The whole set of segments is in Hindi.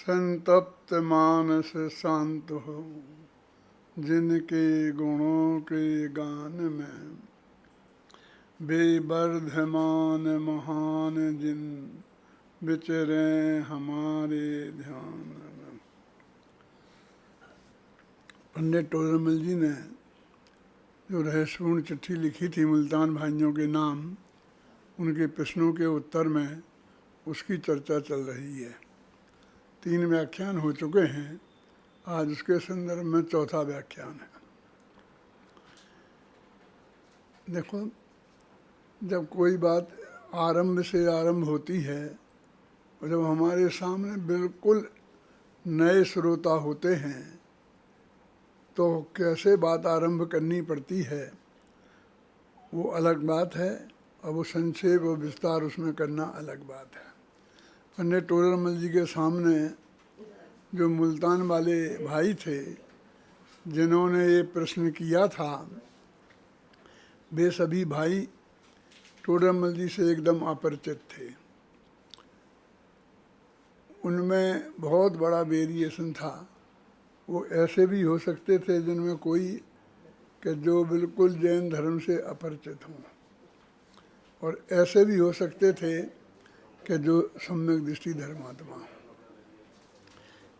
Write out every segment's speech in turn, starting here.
संतप्त मानस शांत हो, जिनके गुणों के गान में बेवर्धमान महान जिन विचरे हमारे ध्यान में। पंडित टोडरमल जी ने जो रहस्यपूर्ण चिट्ठी लिखी थी मुल्तान भाइयों के नाम, उनके प्रश्नों के उत्तर में उसकी चर्चा चल रही है। 3 व्याख्यान हो चुके हैं, आज उसके संदर्भ में 4था व्याख्यान है। देखो, जब कोई बात आरंभ से आरंभ होती है और जब हमारे सामने बिल्कुल नए श्रोता होते हैं तो कैसे बात आरंभ करनी पड़ती है वो अलग बात है, और वो संक्षेप और विस्तार उसमें करना अलग बात है। पंडित टोडरमल जी के सामने जो मुल्तान वाले भाई थे जिन्होंने ये प्रश्न किया था, वे सभी भाई टोडरमल जी से एकदम अपरिचित थे। उनमें बहुत बड़ा वेरिएशन था। वो ऐसे भी हो सकते थे जिनमें कोई कि जो बिल्कुल जैन धर्म से अपरिचित हों, और ऐसे भी हो सकते थे कि जो सम्यक दृष्टि धर्मात्मा हों।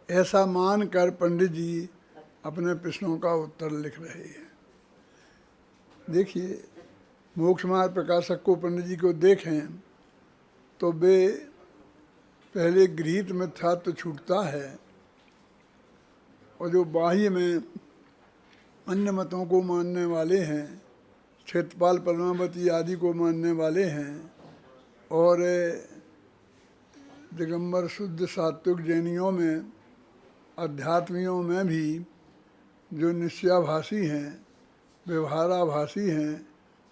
ऐसा मानकर पंडित जी अपने प्रश्नों का उत्तर लिख रहे हैं। देखिए, मोक्ष मार्ग प्रकाशक को पंडित जी को देखें तो वे पहले गृहीत मिथ्यात्व छूटता है, और जो बाह्य में अन्य मतों को मानने वाले हैं, क्षेत्रपाल पद्मावती आदि को मानने वाले हैं, और दिगंबर शुद्ध सात्विक जैनियों में, अध्यात्मियों में भी जो निश्चयाभासी हैं, व्यवहाराभासी हैं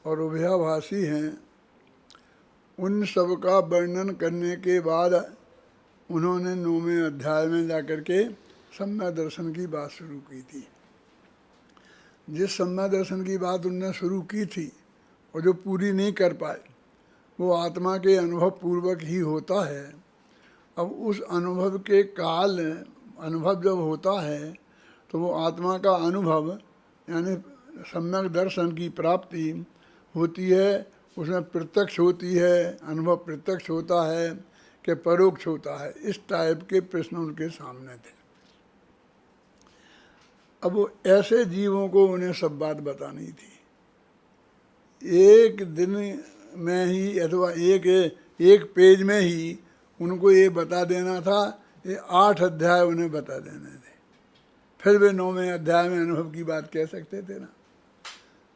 और उभयाभासी हैं, उन सब का वर्णन करने के बाद उन्होंने 9वें अध्याय में जाकर के सम्यक दर्शन की बात शुरू की थी। जिस सम्यक दर्शन की बात उन्होंने शुरू की थी और जो पूरी नहीं कर पाए, वो आत्मा के अनुभव पूर्वक ही होता है। अब उस अनुभव के काल अनुभव जब होता है तो वो आत्मा का अनुभव यानी सम्यक दर्शन की प्राप्ति होती है, उसमें प्रत्यक्ष होती है, अनुभव प्रत्यक्ष होता है कि परोक्ष होता है। इस टाइप के प्रश्न उनके सामने थे। अब वो ऐसे जीवों को उन्हें सब बात बतानी थी। एक दिन में ही अथवा एक पेज में ही उनको ये बता देना था, ये 8 अध्याय उन्हें बता देने थे। फिर वे 9वें अध्याय में अनुभव की बात कह सकते थे ना।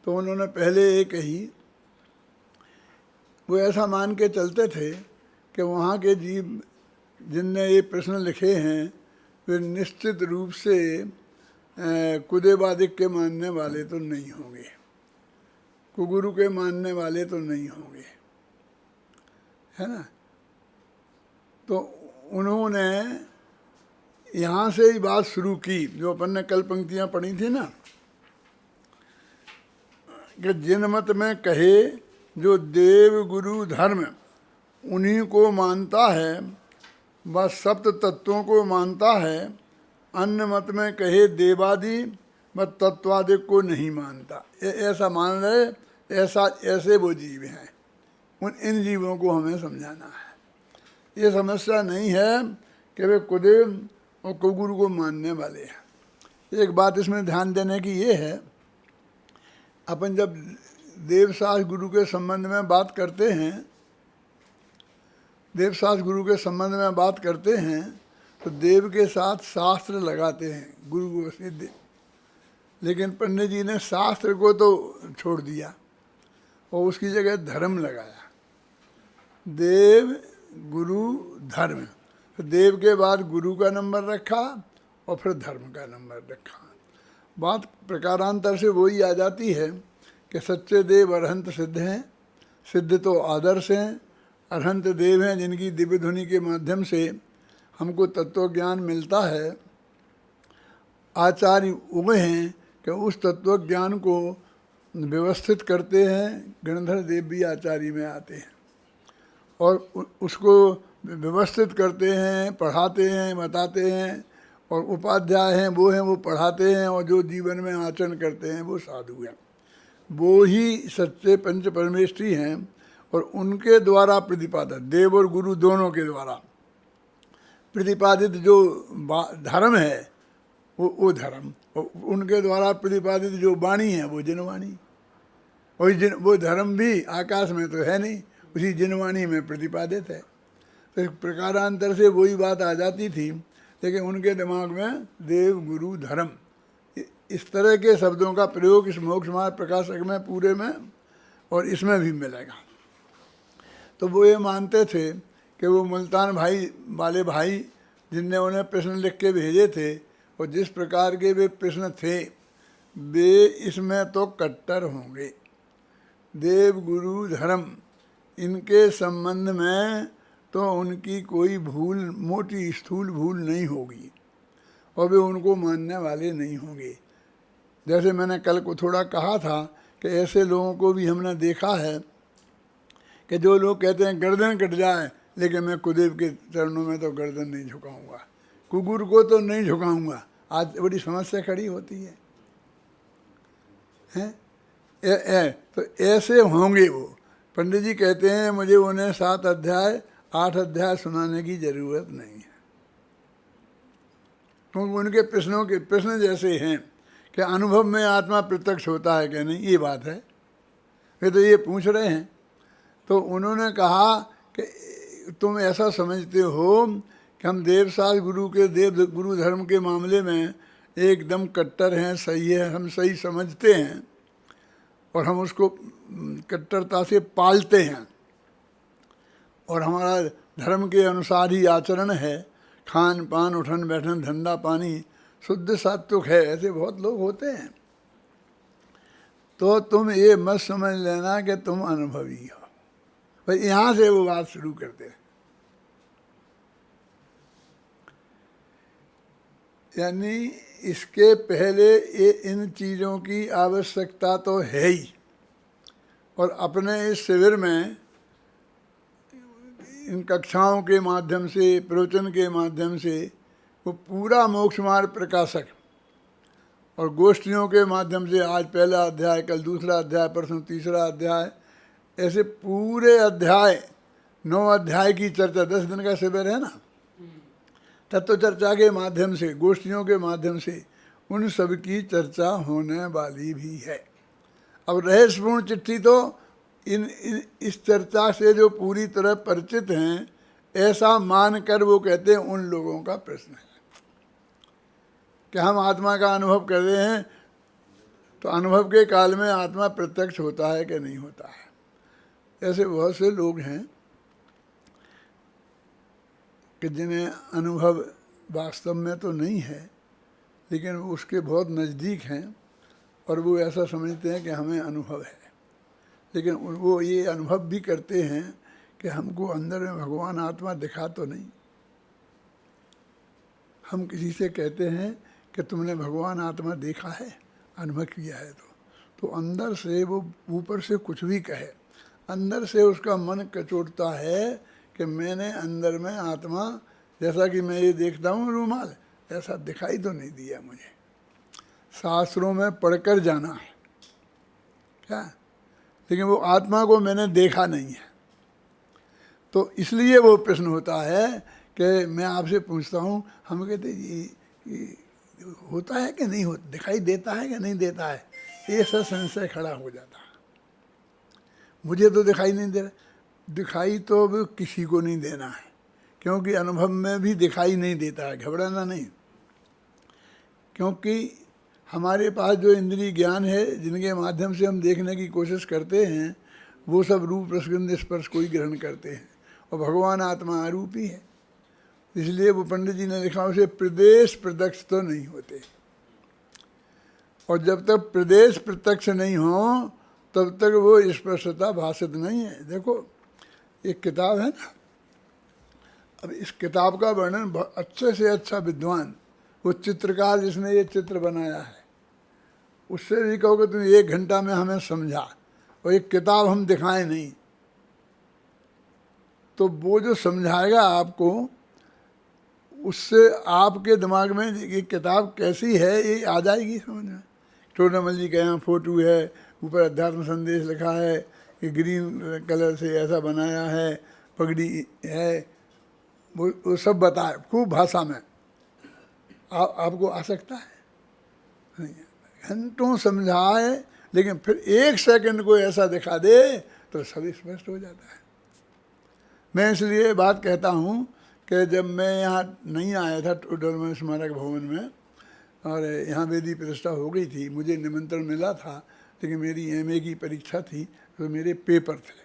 तो उन्होंने पहले ये कही, वो ऐसा मान के चलते थे कि वहाँ के जीव जिनने ये प्रश्न लिखे हैं वे निश्चित रूप से कुदेवादिक के मानने वाले तो नहीं होंगे, कुगुरु के मानने वाले तो नहीं होंगे, है ना। तो उन्होंने यहाँ से ही बात शुरू की, जो अपन ने कल पंक्तियाँ पढ़ी थी ना, कि जिन मत में कहे जो देव गुरु धर्म उन्हीं को मानता है, वह सप्त तत्वों को मानता है। अन्य मत में कहे देवादि व तत्वादिक को नहीं मानता। ऐसा मान रहे, ऐसे वो जीव हैं। इन जीवों को हमें समझाना है। ये समस्या नहीं है कि वे कुदेव और कुगुरु को मानने वाले हैं। एक बात इसमें ध्यान देने की ये है, अपन जब देवशास्त्र गुरु के संबंध में बात करते हैं, देवशास्त्र गुरु के संबंध में बात करते हैं तो देव के साथ शास्त्र लगाते हैं, गुरु को सिद्ध। लेकिन पंडित जी ने शास्त्र को तो छोड़ दिया और उसकी जगह धर्म लगाया। देव गुरु धर्म, तो देव के बाद गुरु का नंबर रखा और फिर धर्म का नंबर रखा। बात प्रकारांतर से वही आ जाती है कि सच्चे देव अरहंत सिद्ध हैं। सिद्ध तो आदर्श हैं, अरहंत देव हैं जिनकी दिव्य ध्वनि के माध्यम से हमको तत्व ज्ञान मिलता है। आचार्य उगे हैं कि उस तत्व ज्ञान को व्यवस्थित करते हैं। गणधर देव भी आचार्य में आते हैं और उसको व्यवस्थित करते हैं, पढ़ाते हैं, बताते हैं, और उपाध्याय हैं वो पढ़ाते हैं, और जो जीवन में आचरण करते हैं वो साधु हैं। वो ही सच्चे पंच परमेष्ठी हैं, और उनके द्वारा प्रतिपादित, देव और गुरु दोनों के द्वारा प्रतिपादित जो धर्म है वो धर्म, और उनके द्वारा प्रतिपादित जो वाणी है वो जिनवाणी। और वो धर्म भी आकाश में तो है नहीं, उसी जिनवाणी में प्रतिपादित है। तो एक प्रकारांतर से वही बात आ जाती थी, लेकिन उनके दिमाग में देव गुरु धर्म इस तरह के शब्दों का प्रयोग इस मोक्ष मार्ग प्रकाशक में पूरे में और इसमें भी मिलेगा। तो वो ये मानते थे कि वो मुल्तान भाई वाले भाई जिनने उन्हें प्रश्न लिख के भेजे थे, और जिस प्रकार के वे प्रश्न थे, वे इसमें तो कट्टर होंगे। देव गुरु धर्म इनके संबंध में तो उनकी कोई भूल, मोटी स्थूल भूल नहीं होगी, और वे उनको मानने वाले नहीं होंगे। जैसे मैंने कल को थोड़ा कहा था कि ऐसे लोगों को भी हमने देखा है कि जो लोग कहते हैं गर्दन कट जाए, लेकिन मैं कुदेव के चरणों में तो गर्दन नहीं झुकाऊंगा, कुकुर को तो नहीं झुकाऊंगा। आज बड़ी समस्या खड़ी होती है, हैं? तो ऐसे होंगे वो। पंडित जी कहते हैं मुझे उन्हें 7 अध्याय 8 अध्याय सुनाने की जरूरत नहीं है, क्योंकि उनके प्रश्न जैसे हैं कि अनुभव में आत्मा प्रत्यक्ष होता है कि नहीं, ये बात है। वे तो ये पूछ रहे हैं। तो उन्होंने कहा कि तुम ऐसा समझते हो कि हम देवसास गुरु के देव गुरु धर्म के मामले में एकदम कट्टर हैं, सही है, हम सही समझते हैं, और हम उसको कट्टरता से पालते हैं, और हमारा धर्म के अनुसार ही आचरण है, खान पान उठन बैठन धंधा पानी शुद्ध सात्विक है। ऐसे बहुत लोग होते हैं। तो तुम ये मत समझ लेना कि तुम अनुभवी हो। भाई यहाँ से वो बात शुरू करते हैं। यानी इसके पहले ये इन चीज़ों की आवश्यकता तो है ही, और अपने इस शिविर में इन कक्षाओं के माध्यम से, प्रवचन के माध्यम से वो पूरा मोक्ष मार्ग प्रकाशक, और गोष्ठियों के माध्यम से आज पहला अध्याय, कल दूसरा अध्याय, परसों तीसरा अध्याय, ऐसे पूरे अध्याय 9 अध्याय की चर्चा, 10 दिन का शिविर है ना, तत्व चर्चा के माध्यम से, गोष्ठियों के माध्यम से उन सब की चर्चा होने वाली भी है। अब रहस्यपूर्ण चिट्ठी तो इस चर्चा से जो पूरी तरह परिचित हैं, ऐसा मानकर वो कहते हैं उन लोगों का प्रश्न है कि हम आत्मा का अनुभव कर रहे हैं, तो अनुभव के काल में आत्मा प्रत्यक्ष होता है कि नहीं होता है। ऐसे बहुत से लोग हैं कि जिन्हें अनुभव वास्तव में तो नहीं है, लेकिन उसके बहुत नज़दीक हैं, और वो ऐसा समझते हैं कि हमें अनुभव है, लेकिन वो ये अनुभव भी करते हैं कि हमको अंदर में भगवान आत्मा दिखा तो नहीं। हम किसी से कहते हैं कि तुमने भगवान आत्मा देखा है, अनुभव किया है, तो अंदर से वो ऊपर से कुछ भी कहे, अंदर से उसका मन कचोटता है कि मैंने अंदर में आत्मा, जैसा कि मैं ये देखता हूँ रूमाल, ऐसा दिखाई तो नहीं दिया मुझे। शास्त्रों में पढ़कर जाना है क्या, लेकिन वो आत्मा को मैंने देखा नहीं है। तो इसलिए वो प्रश्न होता है कि मैं आपसे पूछता हूँ, हम कहते ये होता है कि नहीं होता, दिखाई देता है कि नहीं देता है, ऐसा संशय खड़ा हो जाता है। मुझे तो दिखाई नहीं दे रहा, दिखाई तो अब किसी को नहीं देना है, क्योंकि अनुभव में भी दिखाई नहीं देता है, घबराना नहीं। क्योंकि हमारे पास जो इंद्रिय ज्ञान है, जिनके माध्यम से हम देखने की कोशिश करते हैं, वो सब रूप रसगंध स्पर्श को ही ग्रहण करते हैं, और भगवान आत्मा आरूपी है। इसलिए वो पंडित जी ने लिखा उसे प्रदेश प्रत्यक्ष तो नहीं होते, और जब तक प्रदेश प्रत्यक्ष नहीं हो तब तक वो स्पष्टता भाषित नहीं है। देखो एक किताब है ना, अब इस किताब का वर्णन अच्छे से अच्छा विद्वान, वो चित्रकार जिसने ये चित्र बनाया है, उससे भी कहो कि तुम 1 घंटा में हमें समझा, और एक किताब हम दिखाएं नहीं, तो वो जो समझाएगा आपको, उससे आपके दिमाग में ये किताब कैसी है ये आ जाएगी समझ में। टोडामल जी के यहाँ फोटो है, ऊपर अध्यात्म संदेश लिखा है कि ग्रीन कलर से ऐसा बनाया है, पगड़ी है, वो सब बताए खूब भाषा में। आपको आ सकता है नहीं, घंटों समझाए, लेकिन फिर 1 सेकंड को ऐसा दिखा दे तो सब स्पष्ट हो जाता है। मैं इसलिए बात कहता हूँ कि जब मैं यहाँ नहीं आया था टोडरमल स्मारक भवन में, और यहाँ वेदी प्रतिष्ठा हो गई थी, मुझे निमंत्रण मिला था, लेकिन मेरी एमए की परीक्षा थी तो मेरे पेपर थे,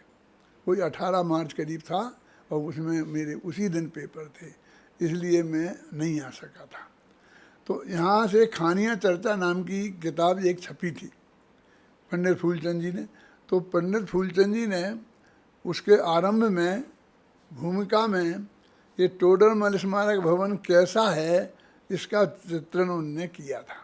वही 18 मार्च करीब था, और उसमें मेरे उसी दिन पेपर थे, इसलिए मैं नहीं आ सका था। तो यहाँ से खानिया चर्चा नाम की किताब एक छपी थी पंडित फूलचंद जी ने। तो पंडित फूलचंद जी ने उसके आरंभ में भूमिका में ये टोडरमल स्मारक भवन कैसा है इसका चित्रण उन्होंने किया था।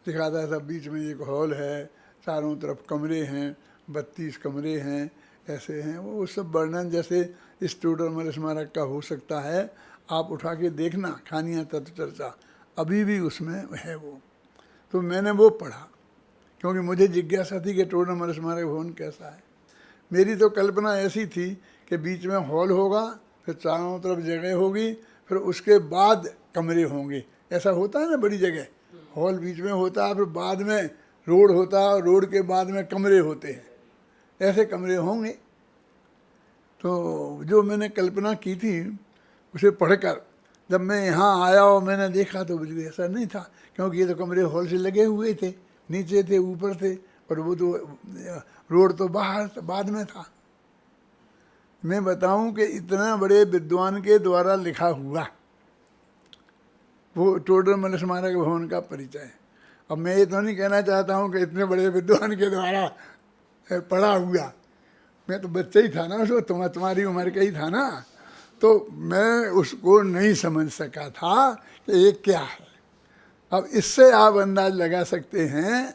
दिखाता था बीच में एक हॉल है, चारों तरफ कमरे हैं, 32 कमरे हैं, ऐसे हैं। वो सब वर्णन जैसे इस टोडरमल स्मारक का हो सकता है। आप उठा के देखना खानिया तत्व चर्चा, अभी भी उसमें है वो। तो मैंने वो पढ़ा क्योंकि मुझे जिज्ञासा थी कि टोडरमल स्मारक भवन कैसा है। मेरी तो कल्पना ऐसी थी कि बीच में हॉल होगा, फिर चारों तरफ जगह होगी, फिर उसके बाद कमरे होंगे। ऐसा होता है ना बड़ी जगह, हॉल बीच में होता है, फिर बाद में रोड होता है, और रोड के बाद में कमरे होते हैं, ऐसे कमरे होंगे। तो जो मैंने कल्पना की थी उसे पढ़कर जब मैं यहाँ आया और मैंने देखा तो बिल्कुल ऐसा नहीं था, क्योंकि ये तो कमरे हॉल से लगे हुए थे, नीचे थे, ऊपर थे, और वो तो रोड तो बाहर बाद में था। मैं बताऊं कि इतना बड़े विद्वान के द्वारा लिखा हुआ वो टोडरमल स्मारक भवन का परिचय है। अब मैं ये तो नहीं कहना चाहता हूँ कि इतने बड़े विद्वान के द्वारा पढ़ा हुआ, मैं तो बच्चा ही था ना, उसको तुम्हारी उम्र का ही था ना, तो मैं उसको नहीं समझ सका था कि ये क्या है। अब इससे आप अंदाज लगा सकते हैं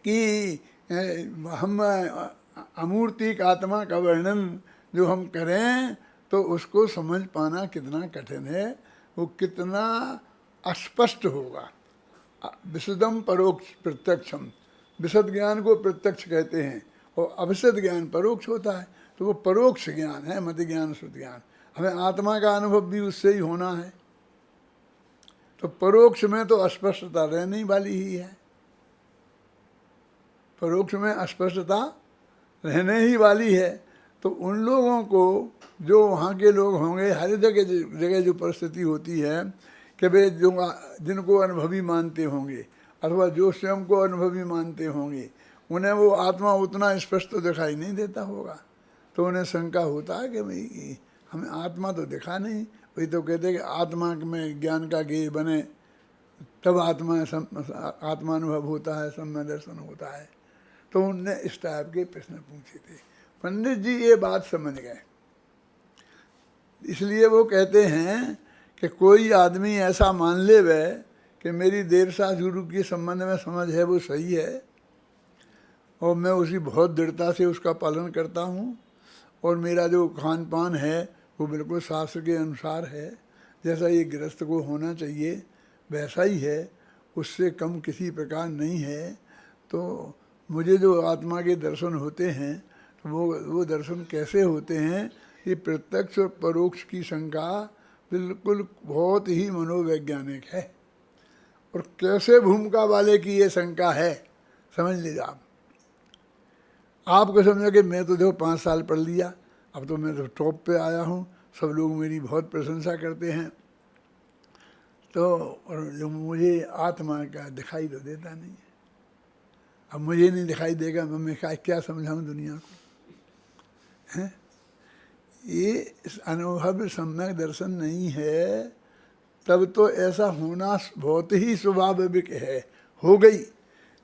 कि हम अमूर्तिक आत्मा का वर्णन जो हम करें तो उसको समझ पाना कितना कठिन है, वो कितना अस्पष्ट होगा। विशुद्धम परोक्ष प्रत्यक्षम, विशुद्ध ज्ञान को प्रत्यक्ष कहते हैं, और अविशुद्ध ज्ञान परोक्ष होता है। तो वो परोक्ष ज्ञान है, मति ज्ञान शुद्ध ज्ञान। हमें आत्मा का अनुभव भी उससे ही होना है। तो परोक्ष में तो अस्पष्टता रहने वाली ही है, परोक्ष में अस्पष्टता रहने ही वाली है। तो उन लोगों को जो वहाँ के लोग होंगे, हर जगह जो परिस्थिति होती है कि वे जो जिनको अनुभवी मानते होंगे अथवा जो स्वयं को अनुभवी मानते होंगे, उन्हें वो आत्मा उतना स्पष्ट तो दिखाई नहीं देता होगा। तो उन्हें शंका होता है कि भाई हमें आत्मा तो दिखा नहीं। वही तो कहते हैं कि आत्मा में ज्ञान का गेय बने तब आत्मानुभव होता है, सम्य दर्शन होता है। तो उनने इस टाइप के प्रश्न पूछे थे। पंडित जी ये बात समझ गए, इसलिए वो कहते हैं कि कोई आदमी ऐसा मान ले वह कि मेरी देव सा गुरु के संबंध में समझ है वो सही है, और मैं उसी बहुत दृढ़ता से उसका पालन करता हूँ, और मेरा जो खान पान है वो बिल्कुल शास्त्र के अनुसार है, जैसा ये गृहस्थ को होना चाहिए वैसा ही है, उससे कम किसी प्रकार नहीं है। तो मुझे जो आत्मा के दर्शन होते हैं तो वो दर्शन कैसे होते हैं, ये प्रत्यक्ष और परोक्ष की शंका बिल्कुल बहुत ही मनोवैज्ञानिक है। और कैसे भूमिका वाले की ये शंका है समझ लीजिए आप। आपको समझो कि मैं तो देखो 5 साल पढ़ लिया, अब तो मैं तो टॉप पे आया हूँ, सब लोग मेरी बहुत प्रशंसा करते हैं, तो और जो मुझे आत्मा का दिखाई तो देता नहीं है। अब मुझे नहीं दिखाई देगा, मैं क्या समझाऊँ दुनिया को, हैं? ये अनुभव सम्यक दर्शन नहीं है, तब तो ऐसा होना बहुत ही स्वाभाविक है। हो गई,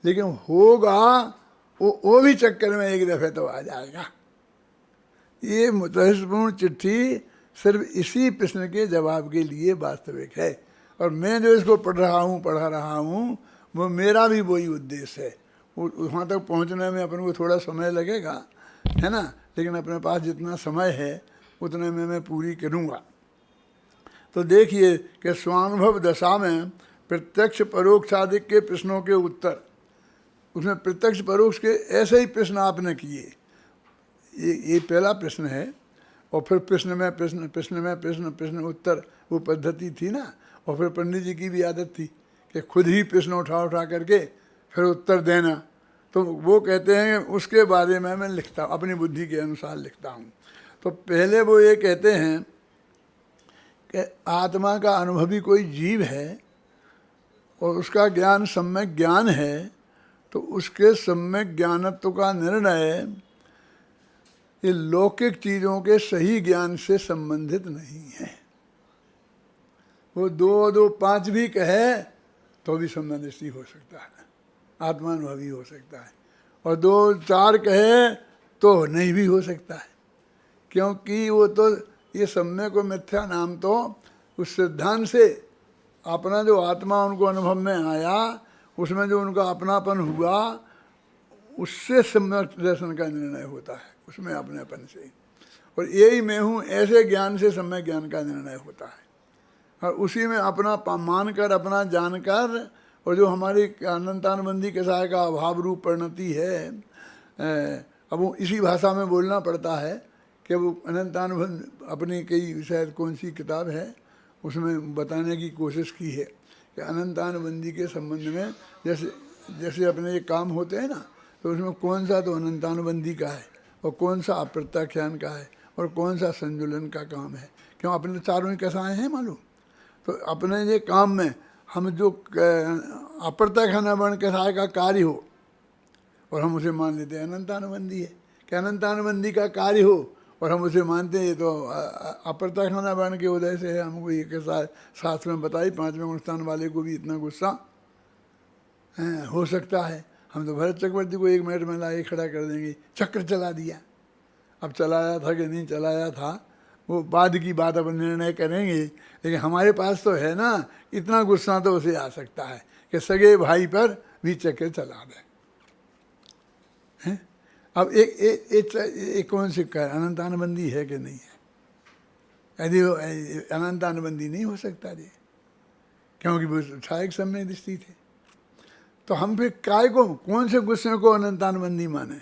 लेकिन होगा वो भी चक्कर में एक दफ़े तो आ जाएगा। ये महत्वपूर्ण चिट्ठी सिर्फ इसी प्रश्न के जवाब के लिए वास्तविक है, और मैं जो इसको पढ़ा रहा हूँ वो मेरा भी वही उद्देश्य है। वहाँ तक पहुँचने में अपन को थोड़ा समय लगेगा, है ना, लेकिन अपने पास जितना समय है उतने में मैं पूरी करूँगा। तो देखिए कि स्वानुभव दशा में प्रत्यक्ष परोक्ष आदि के प्रश्नों के उत्तर, उसमें प्रत्यक्ष परोक्ष के ऐसे ही प्रश्न आपने किए। ये पहला प्रश्न है, और फिर प्रश्न में प्रश्न, प्रश्न में प्रश्न, प्रश्न उत्तर, वो पद्धति थी ना। और फिर पंडित जी की भी आदत थी कि खुद ही प्रश्न उठा उठा करके फिर उत्तर देना। तो वो कहते हैं उसके बारे में मैं लिखता हूँ, अपनी बुद्धि के अनुसार लिखता हूँ। तो पहले वो ये कहते हैं कि आत्मा का अनुभवी कोई जीव है और उसका ज्ञान सम्यक ज्ञान है, तो उसके सम्यक ज्ञानत्व का निर्णय ये लौकिक चीज़ों के सही ज्ञान से संबंधित नहीं है। वो 2 2 5 भी कहे तो भी संबंधित हो सकता है, आत्मानुभवी हो सकता है, और 2 4 कहे तो नहीं भी हो सकता है, क्योंकि वो तो ये सम्यक और मिथ्या नाम तो उस सिद्धांत से अपना जो आत्मा उनको अनुभव में आया, उसमें जो उनका अपनापन हुआ, उससे सम्यक दर्शन का निर्णय होता है, उसमें अपनेपन से। और यही मैं हूँ ऐसे ज्ञान से सम्यक ज्ञान का निर्णय होता है, और उसी में अपना मानकर, अपना जानकर, और जो हमारी अनंतानुबंधी कसाय का अभाव रूप परिणति है, अब वो इसी भाषा में बोलना पड़ता है कि वो अनंतानुबंध अपनी कई शायद कौन सी किताब है उसमें बताने की कोशिश की है कि अनंतानुबंधी के संबंध में जैसे अपने ये काम होते हैं ना, तो उसमें कौन सा तो अनंतानुबंधी का है और कौन सा अप्रत्याख्यान का है और कौन सा संजुलन का काम है। क्यों, अपने चारों ही कसाए हैं मालूम। तो अपने ये काम में हम जो अप्रत्याख्यान कसाय का कार्य हो और हम उसे मान लेते हैं अनंतानुबंधी है, कि अनंतानुबंधी का कार्य हो और हम उसे मानते हैं ये तो अप्रत्याख्यान वर्ण के उदय से है। हमको ये के साथ शास्त्र में बताई 5वें गुणस्थान वाले को भी इतना गुस्सा हो सकता है। हम तो भरत चक्रवर्ती को 1 मिनट में लाके खड़ा कर देंगे, चक्र चला दिया। अब चलाया था कि नहीं चलाया था वो बाद की बात, अपन निर्णय करेंगे, लेकिन हमारे पास तो है ना, इतना गुस्सा तो उसे आ सकता है कि सगे भाई पर भी चक्र चला दे। अब एक कौन सिक्का है, अनंतानुबंधी है कि नहीं है? यदि वो अनंतानुबंधी नहीं हो सकता जी, क्योंकि वो सहायक समय दृष्टि थे। तो हम फिर काय को, कौन से गुस्से को अनंतानुबंधी माने?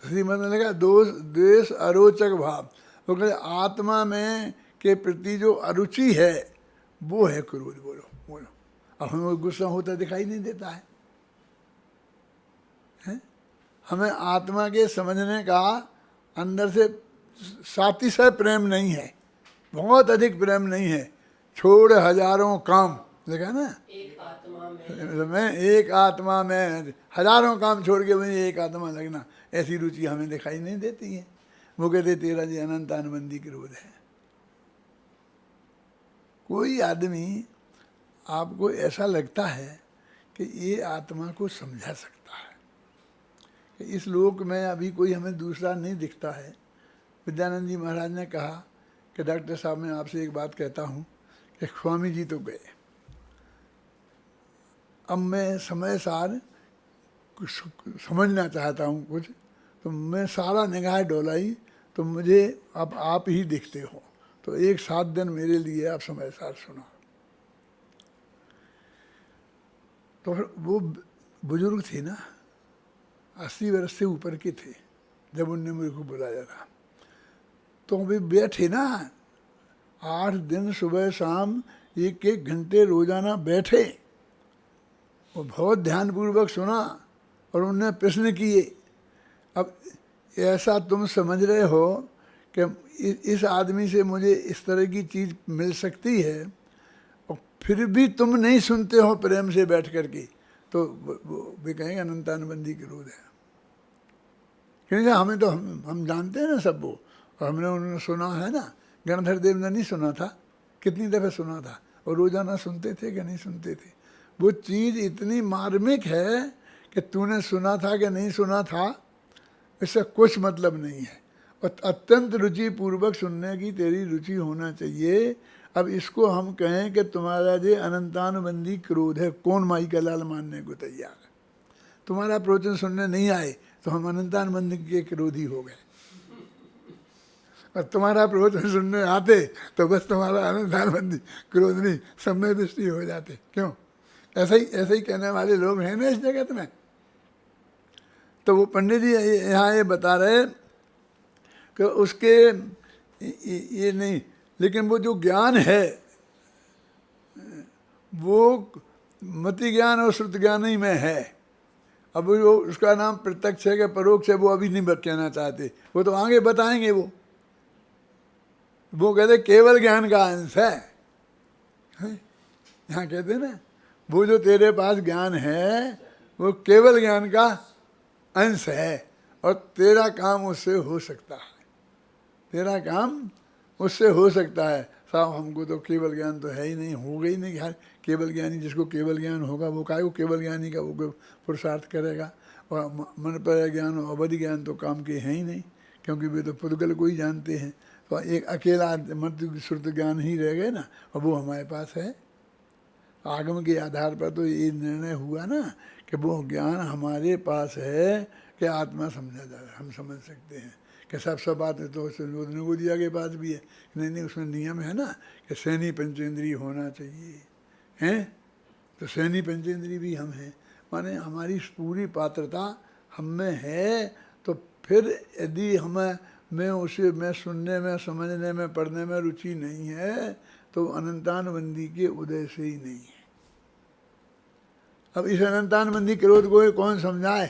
मतलब लगा दोष द्वेष अरोचक भाव, तो कहते आत्मा में के प्रति जो अरुचि है वो है क्रोध। बोलो बोलो, अब हमें गुस्सा होता दिखाई नहीं देता है? हमें आत्मा के समझने का अंदर से सातिशय प्रेम नहीं है, बहुत अधिक प्रेम नहीं है। छोड़ हजारों काम, देखा ना, एक आत्मा में हजारों काम छोड़ के मुझे एक आत्मा लगना, ऐसी रुचि हमें दिखाई नहीं देती है। वो कहते तेरा जी अनंतानुबंधी क्रोध है। कोई आदमी आपको ऐसा लगता है कि ये आत्मा को समझा सकता है, कि इस लोक में अभी कोई हमें दूसरा नहीं दिखता है। विद्यानंद जी महाराज ने कहा कि डॉक्टर साहब मैं आपसे एक बात कहता हूँ कि स्वामी जी तो गए, अब मैं समय सार कुछ समझना चाहता हूँ कुछ, तो मैं सारा निगाह डोलाई तो मुझे अब आप ही दिखते हो, तो 1-7 दिन मेरे लिए आप समय सार सुना। तो फिर वो बुजुर्ग थे ना, 80 वर्ष से ऊपर के थे जब उनने मेरे को बुलाया था। तो वे बैठे ना 8 दिन सुबह शाम 1-1 घंटे रोजाना बैठे और बहुत ध्यानपूर्वक सुना और उनने प्रश्न किए। अब ऐसा तुम समझ रहे हो कि इस आदमी से मुझे इस तरह की चीज़ मिल सकती है और फिर भी तुम नहीं सुनते हो प्रेम से बैठ कर के, तो वे कहेंगे अनंतानुबंधी क्रोध है। क्योंकि हमें तो हम जानते हैं ना सब वो, और हमने उन्होंने सुना है ना। गणधर देव ने नहीं सुना था, कितनी दफ़े सुना था, और रोजाना सुनते थे कि नहीं सुनते थे। वो चीज़ इतनी मार्मिक है कि तूने सुना था कि नहीं सुना था इससे कुछ मतलब नहीं है, और अत्यंत रुचि पूर्वक सुनने की तेरी रुचि होना चाहिए। अब इसको हम कहें कि तुम्हारा जो अनंतानुबंधी क्रोध है, कौन माई का लाल मानने को तैयार है? तुम्हारा प्रवचन सुनने नहीं आए तो हम अनंतानंद के क्रोधी हो गए। और तुम्हारा प्रवचन सुनने आते तो बस तुम्हारा अनंतानंदी क्रोध नहीं, सम्यक दृष्टि हो जाते। क्यों? ऐसे ही कहने वाले लोग हैं ना इस जगत में। तो वो पंडित जी यहाँ ये बता रहे कि उसके ये नहीं, लेकिन वो जो ज्ञान है वो मति ज्ञान और श्रुत ज्ञान ही में है। अब वो उसका नाम प्रत्यक्ष है कि परोक्ष है वो अभी नहीं कहना चाहते, वो तो आगे बताएंगे। वो कहते केवल ज्ञान का अंश है। यहाँ कहते ना वो जो तेरे पास ज्ञान है वो केवल ज्ञान का अंश है और तेरा काम उससे हो सकता है, तेरा काम उससे हो सकता है। साहब हमको तो केवल ज्ञान तो है ही नहीं, हो गई नहीं। यार केवल ज्ञानी, जिसको केवल ज्ञान होगा वो काय को केवल ज्ञानी का वो पुरुषार्थ करेगा। और मन पर ज्ञान और अवधि ज्ञान तो काम के हैं ही नहीं, क्योंकि वे तो पुद्गल को ही जानते हैं। तो एक अकेला मत श्रुत ज्ञान ही रह गए ना, और वो हमारे पास है। आगम के आधार पर तो ये निर्णय हुआ ना कि वो ज्ञान हमारे पास है कि आत्मा समझा जा रहा है, हम समझ सकते हैं कि सब बात है। तो नोदिया के पास भी है, नहीं उसमें नियम है ना कि सैनी पंचेंद्रीय होना चाहिए, हैं? तो सैनी पंचेंद्रीय भी हम हैं, माने हमारी पूरी पात्रता हम में है। तो फिर यदि मैं सुनने में, समझने में, पढ़ने में रुचि नहीं है तो अनंतानबंदी के उदय से ही नहीं है। अब इस अनंतानबंदी क्रोध को कौन समझाए?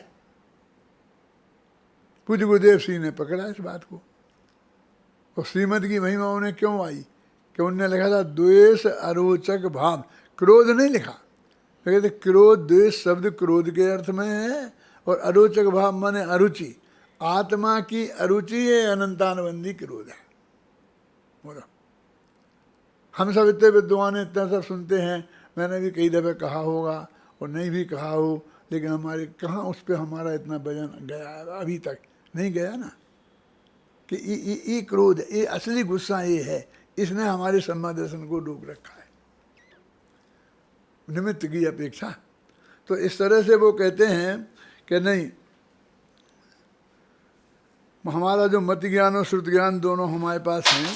पूज्य गुरुदेव सिंह ने पकड़ा इस बात को। और श्रीमद की महिमा उन्हें क्यों आई कि उनने लिखा था द्वेष अरोचक भाव, क्रोध नहीं लिखा। कहते क्रोध, द्वेष शब्द क्रोध के अर्थ में है और अरोचक भाव माने अरुचि, आत्मा की अरुचि ये अनंतानबंदी क्रोध है। बोलो, हम सब इतने विद्वान इतना सब सुनते हैं, मैंने भी कई दफे कहा होगा और नहीं भी कहा हो, लेकिन हमारे कहाँ उस पर हमारा इतना वजन गया है? अभी तक नहीं गया ना कि ये क्रोध, ये असली गुस्सा ये है, इसने हमारे सम्मा दर्शन को रोक रखा है निमित्त की अपेक्षा। तो इस तरह से वो कहते हैं कि नहीं, हमारा जो मत ज्ञान और श्रुत ज्ञान दोनों हमारे पास हैं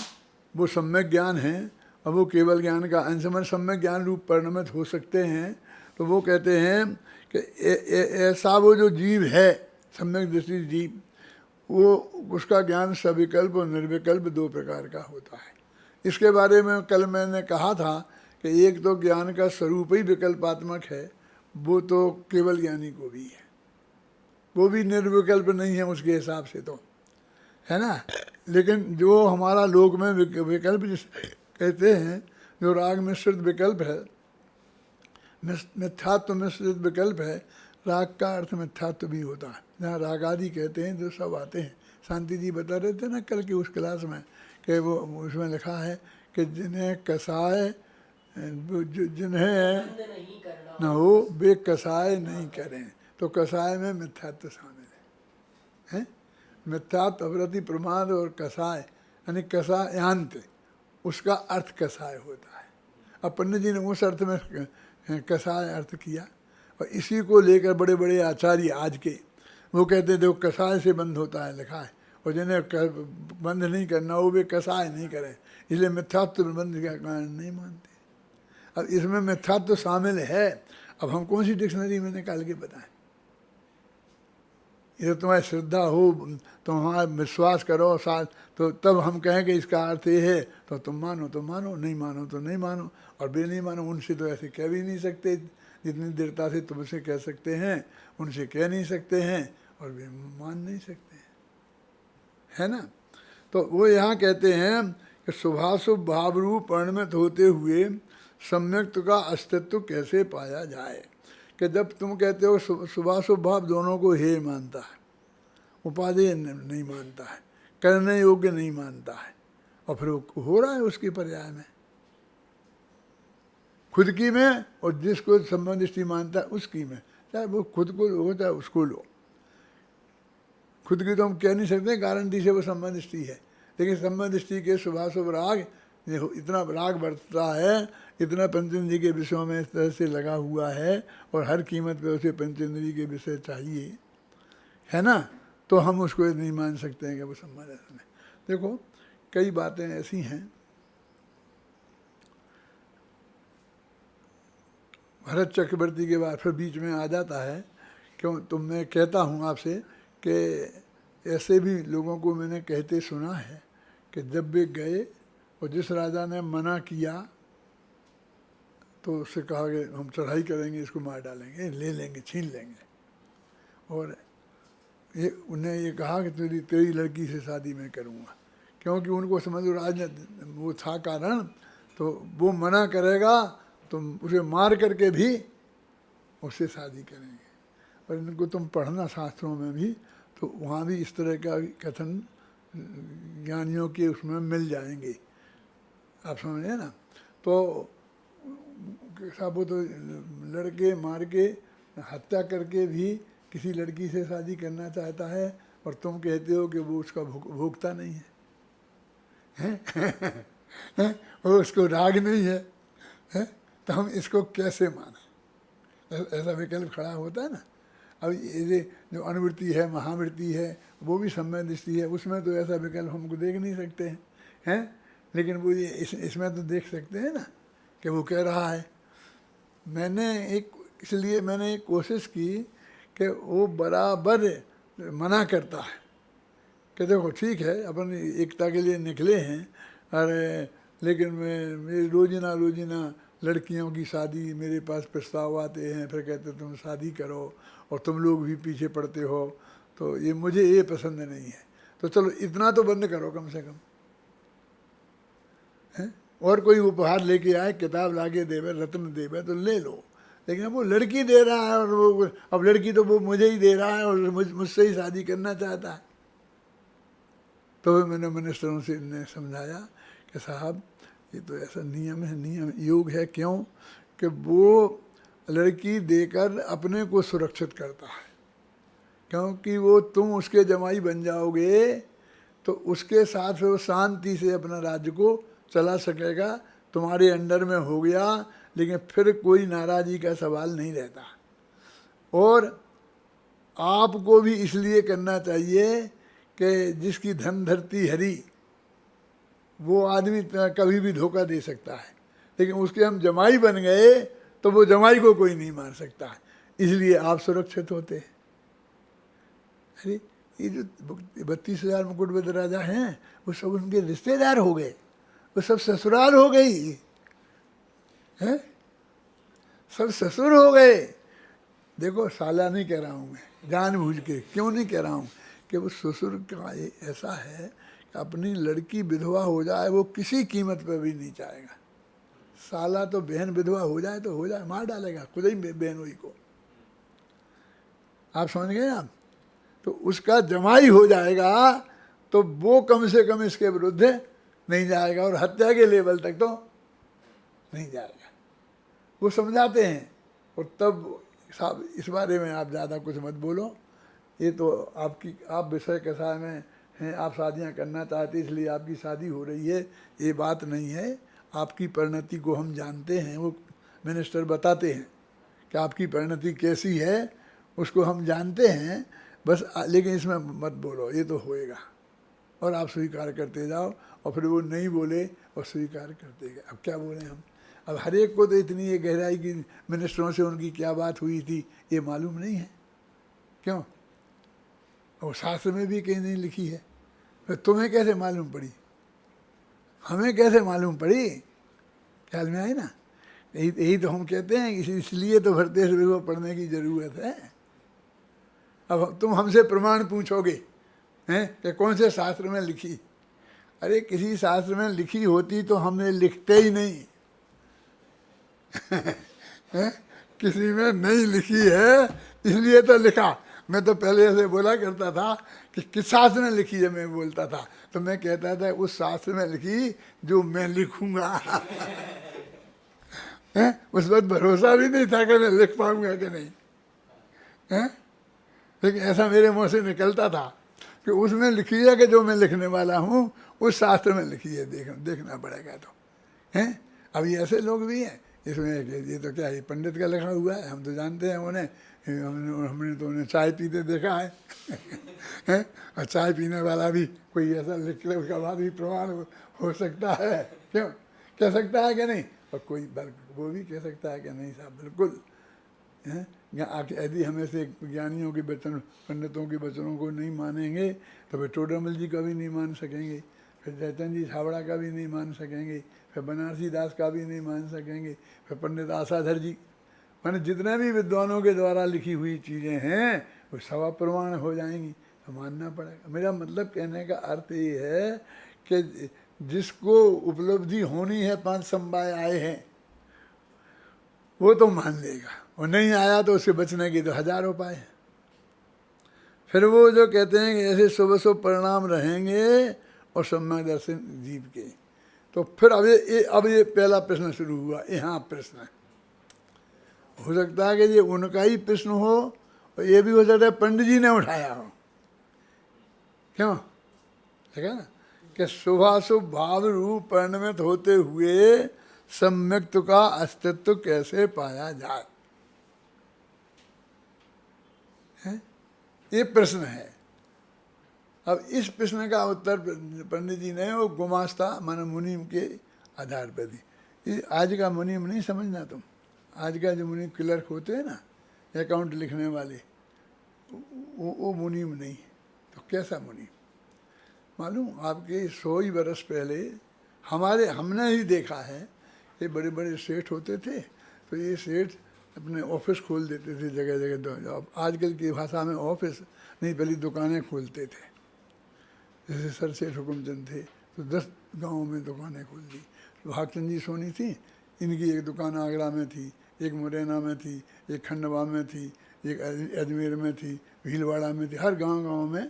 वो सम्यक ज्ञान है, और वो केवल ज्ञान का अंश में सम्यक ज्ञान रूप परिणमित हो सकते हैं। तो वो कहते हैं कि ऐसा वो जो जीव है, सम्यक दृष्टि जीव, वो उसका ज्ञान सविकल्प और निर्विकल्प दो प्रकार का होता है। इसके बारे में कल मैंने कहा था कि एक तो ज्ञान का स्वरूप ही विकल्पात्मक है, वो तो केवल ज्ञानी को भी है, वो भी निर्विकल्प नहीं है उसके हिसाब से, तो है ना। लेकिन जो हमारा लोक में विकल्प जिस कहते हैं, जो राग मिश्रित विकल्प है, मिथ्यात्व मिश्रित विकल्प है, राग का अर्थ मिथ्यात्व भी होता है। जहाँ राग आदि कहते हैं जो सब आते हैं, शांति जी बता रहे थे ना कल की उस क्लास में कि वो उसमें लिखा है कि जिन्हें कसाय, जिन्हें न हो वे कसाय नहीं करें। तो कसाय में मिथ्यात्व शामिल है। मिथ्यात्व, अवरति, प्रमाद और कसाय, यानी कसायांत, उसका अर्थ कसाय होता है। अब पंडित जी ने उस अर्थ में कसाय अर्थ किया, और इसी को लेकर बड़े बड़े आचार्य आज के वो कहते हैं देखो कसाय से बंद होता है, लिखा है, और जिन्हें बंद नहीं करना वो वे कसाय नहीं करें, इसलिए मिथ्यात्व बंद का कारण नहीं मानते। अब इसमें मिथ्यात्व शामिल है, अब हम कौन सी डिक्शनरी में निकाल के बताएं? ये तुम्हारी श्रद्धा हो, तुम्हारा विश्वास करो साथ, तो तब हम कहें कि इसका अर्थ ये है, तो तुम मानो तो मानो, नहीं मानो तो नहीं मानो। और वे नहीं मानो, उनसे तो ऐसे कह भी नहीं सकते, जितनी दृढ़ता से तुमसे कह सकते हैं उनसे कह नहीं सकते हैं, और वे मान नहीं सकते हैं, है ना। तो वो यहाँ कहते हैं कि शुभाशुभ भाव रूप परिणमित होते हुए सम्यक्त्व का अस्तित्व कैसे पाया जाए। कि जब तुम कहते हो शुभाशुभ भाव दोनों को हे मानता है, उपादेय नहीं मानता है, करने योग्य नहीं मानता है, और फिर वो हो रहा है उसकी पर्याय में, खुद की में, और जिसको संबंधिष्टि मानता है उसकी में, चाहे वो खुद को हो चाहे उसको लो। खुद की तो हम कह नहीं सकते गारंटी से वो संबंधिष्टि है, लेकिन संबंधिष्टि के शुभाशुभ राग, इतना राग बढ़ता है, इतना पंचेंद्रिय के विषयों में इस तरह से लगा हुआ है, और हर कीमत पे उसे पंचेंद्रिय के विषय चाहिए, है ना, तो हम उसको नहीं मान सकते हैं कि वो सम्मान ऐसा नहीं। देखो कई बातें ऐसी हैं, भरत चक्रवर्ती के बाद फिर बीच में आ जाता है, क्यों तो मैं कहता हूँ आपसे कि ऐसे भी लोगों को मैंने कहते सुना है कि जब वे गए और जिस राजा ने मना किया तो उससे कहा कि हम चढ़ाई करेंगे, इसको मार डालेंगे, ले लेंगे, छीन लेंगे। और ये उन्हें ये कहा कि तेरी लड़की से शादी मैं करूँगा, क्योंकि उनको समझ राज वो था कारण, तो वो मना करेगा तो उसे मार करके भी उससे शादी करेंगे। और इनको तुम पढ़ना शास्त्रों में भी, तो वहाँ भी इस तरह का कथन ज्ञानियों के उसमें मिल जाएंगे, आप समझे ना। तो वो तो लड़के मार के हत्या करके भी किसी लड़की से शादी करना चाहता है, और तुम कहते हो कि वो उसका भोगता नहीं है, वो उसको राग नहीं है, तो हम इसको कैसे माने? ऐसा विकल्प खड़ा होता है ना। अब ये जो अनुवृत्ति है, महावृत्ति है, वो भी समय दृष्टि है, उसमें तो ऐसा विकल्प हमको देख नहीं सकते हैं, लेकिन वो ये इसमें तो देख सकते हैं ना कि वो कह रहा है। इसलिए मैंने एक कोशिश की कि वो बराबर मना करता है कि देखो ठीक है अपन एकता के लिए निकले हैं, अरे लेकिन मैं रोजिना लड़कियों की शादी मेरे पास प्रस्ताव आते हैं, फिर कहते तुम शादी करो और तुम लोग भी पीछे पड़ते हो, तो ये मुझे ये पसंद नहीं है। तो चलो इतना तो बंद करो कम से कम, है? और कोई उपहार लेके आए, किताब लाके देवे, रत्न देवे तो ले लो, लेकिन अब वो लड़की दे रहा है, और वो अब लड़की तो वो मुझे ही दे रहा है और मुझसे ही शादी करना चाहता है। तो मैंने मिनिस्टरों से ने समझाया कि साहब ये तो ऐसा नियम है, नियम योग है। क्यों कि वो लड़की देकर अपने को सुरक्षित करता है, क्योंकि वो तुम उसके जमाई बन जाओगे तो उसके साथ वो शांति से अपना राज्य को चला सकेगा, तुम्हारे अंडर में हो गया, लेकिन फिर कोई नाराज़गी का सवाल नहीं रहता। और आपको भी इसलिए करना चाहिए कि जिसकी धन धरती हरी, वो आदमी कभी भी धोखा दे सकता है, लेकिन उसके हम जमाई बन गए तो वो जमाई को कोई नहीं मार सकता है, इसलिए आप सुरक्षित होते हैं। अरे ये जो 32,000 मुकुटबद्ध राजा हैं वो सब उनके रिश्तेदार हो गए, वो सब ससुराल हो गई हैं, सब ससुर हो गए। देखो साला नहीं कह रहा हूँ मैं, जानबूझ के क्यों नहीं कह रहा हूँ कि वो ससुर का ऐसा है कि अपनी लड़की विधवा हो जाए वो किसी कीमत पर भी नहीं चाहेगा। साला तो बहन विधवा हो जाए तो हो जाए, मार डालेगा खुद ही बहन हुई को, आप समझ गए ना। तो उसका जमाई हो जाएगा तो वो कम से कम इसके विरुद्ध नहीं जाएगा, और हत्या के लेवल तक तो नहीं जाएगा। वो समझाते हैं, और तब साहब इस बारे में आप ज़्यादा कुछ मत बोलो, ये तो आप विषय के साथ में हैं, आप शादियां करना चाहते इसलिए आपकी शादी हो रही है, ये बात नहीं है। आपकी परिणति को हम जानते हैं, वो मिनिस्टर बताते हैं कि आपकी परिणति कैसी है, उसको हम जानते हैं बस, लेकिन इसमें मत बोलो, ये तो होएगा। और आप स्वीकार करते जाओ, और फिर वो नहीं बोले और स्वीकार करते गए। अब क्या बोलें हम? अब हर एक को तो इतनी ये गहराई की मिनिस्टरों से उनकी क्या बात हुई थी ये मालूम नहीं है। क्यों? और शास्त्र में भी कहीं नहीं लिखी है, फिर तुम्हें कैसे मालूम पड़ी, हमें कैसे मालूम पड़ी? ख्याल में आई ना? यही तो हम कहते हैं, इसलिए तो भरतेश को पढ़ने की ज़रूरत है। अब तुम हमसे प्रमाण पूछोगे हैं कि कौन से शास्त्र में लिखी, अरे किसी शास्त्र में लिखी होती तो हमने लिखते ही नहीं किसी में नहीं लिखी है इसलिए तो लिखा। मैं तो पहले ऐसे बोला करता था कि किस शास्त्र में लिखी है, मैं बोलता था तो मैं कहता था उस शास्त्र में लिखी जो मैं लिखूंगा उस वक्त भरोसा भी नहीं था कि मैं लिख पाऊंगा कि नहीं है, लेकिन ऐसा मेरे मुंह से निकलता था कि उसमें लिखी है कि जो मैं लिखने वाला हूँ उस शास्त्र में लिखी है, देखना पड़ेगा तो हैं। अब ये ऐसे लोग भी हैं, इसमें ये तो क्या, ये पंडित का लिखा हुआ है, हम तो जानते हैं उन्हें, हमने तो उन्हें चाय पीते देखा है हैं? और चाय पीने वाला भी कोई ऐसा लिख ले उसका बाद भी प्रमाण हो सकता है, क्यों कह सकता है कि नहीं, और कोई वो भी कह सकता है कि नहीं साहब बिल्कुल हैं। यदि हम ऐसे ज्ञानियों के वचन, पंडितों के वचनों को नहीं मानेंगे तो फिर टोडरमल जी का भी नहीं मान सकेंगे, फिर जयचंद जी छाबड़ा का भी नहीं मान सकेंगे, फिर बनारसी दास का भी नहीं मान सकेंगे, फिर पंडित आसाधर जी, मैंने जितने भी विद्वानों के द्वारा लिखी हुई चीज़ें हैं वो सब प्रमाण हो जाएंगी, तो मानना पड़ेगा। मेरा मतलब कहने का अर्थ ये है कि जिसको उपलब्धि होनी है 5 समवाय आए हैं वो तो मान लेगा, और नहीं आया तो उससे बचने की तो 1000 उपाय है। फिर वो जो कहते हैं कि ऐसे शुभ शुभ परिणाम रहेंगे और सम्यक दर्शन जीव के, तो फिर अब ये पहला प्रश्न शुरू हुआ। यहाँ प्रश्न हो सकता है कि ये उनका ही प्रश्न हो और ये भी हो सकता है पंडित जी ने उठाया हो, क्यों देखा ना कि शुभाशुभ भाव रूप परिणमित होते हुए सम्यक्त्व का अस्तित्व कैसे पाया जाए, है? ये प्रश्न है। अब इस प्रश्न का उत्तर पंडित जी ने वो गुमास्ता माना मुनीम के आधार पर दी। आज का मुनीम नहीं समझना तुम, आज का जो मुनीम क्लर्क होते हैं ना, अकाउंट लिखने वाले, वो मुनीम नहीं, तो कैसा मुनीम मालूम? आपके 100 ही बरस पहले हमने ही देखा है, ये बड़े बड़े सेठ होते थे, तो ये सेठ अपने ऑफिस खोल देते थे जगह जगह। अब आजकल की भाषा में ऑफिस नहीं, पहले दुकानें खोलते थे। जैसे सर सेठ हुकुमचंद थे तो 10 गाँवों में दुकानें खोल दी। भागचंद जी सोनी थी, इनकी एक दुकान आगरा में थी, एक मुरैना में थी, एक खंडवा में थी, एक अजमेर में थी, भीलवाड़ा में थी, हर गांव में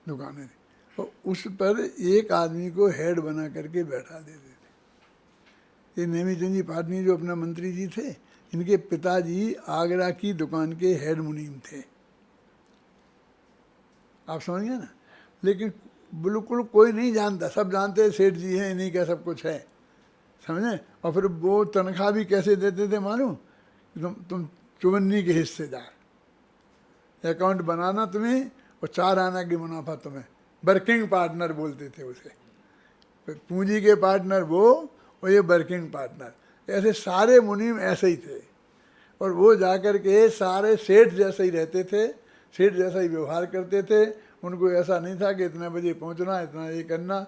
दुकानें थी। और उस पर एक आदमी को हेड बना करके बैठा देते थे। ये नेमीचंद जी पाटनी जो अपना मंत्री जी थे, इनके पिताजी आगरा की दुकान के हेड मुनीम थे, आप समझ गए ना। लेकिन बिल्कुल कोई नहीं जानता, सब जानते सेठ जी हैं, इन्हीं का सब कुछ है, समझे। और फिर वो तनख्वाह भी कैसे देते थे मालूम? तुम 54 के हिस्सेदार, अकाउंट बनाना तुम्हें और 4 आना की मुनाफा तुम्हें, वर्किंग पार्टनर बोलते थे उसे। पूंजी के पार्टनर वो और ये वर्किंग पार्टनर, ऐसे सारे मुनीम ऐसे ही थे। और वो जाकर के सारे सेठ जैसे ही रहते थे, सेठ जैसा ही व्यवहार करते थे। उनको ऐसा नहीं था कि इतने बजे पहुंचना, इतना ये करना,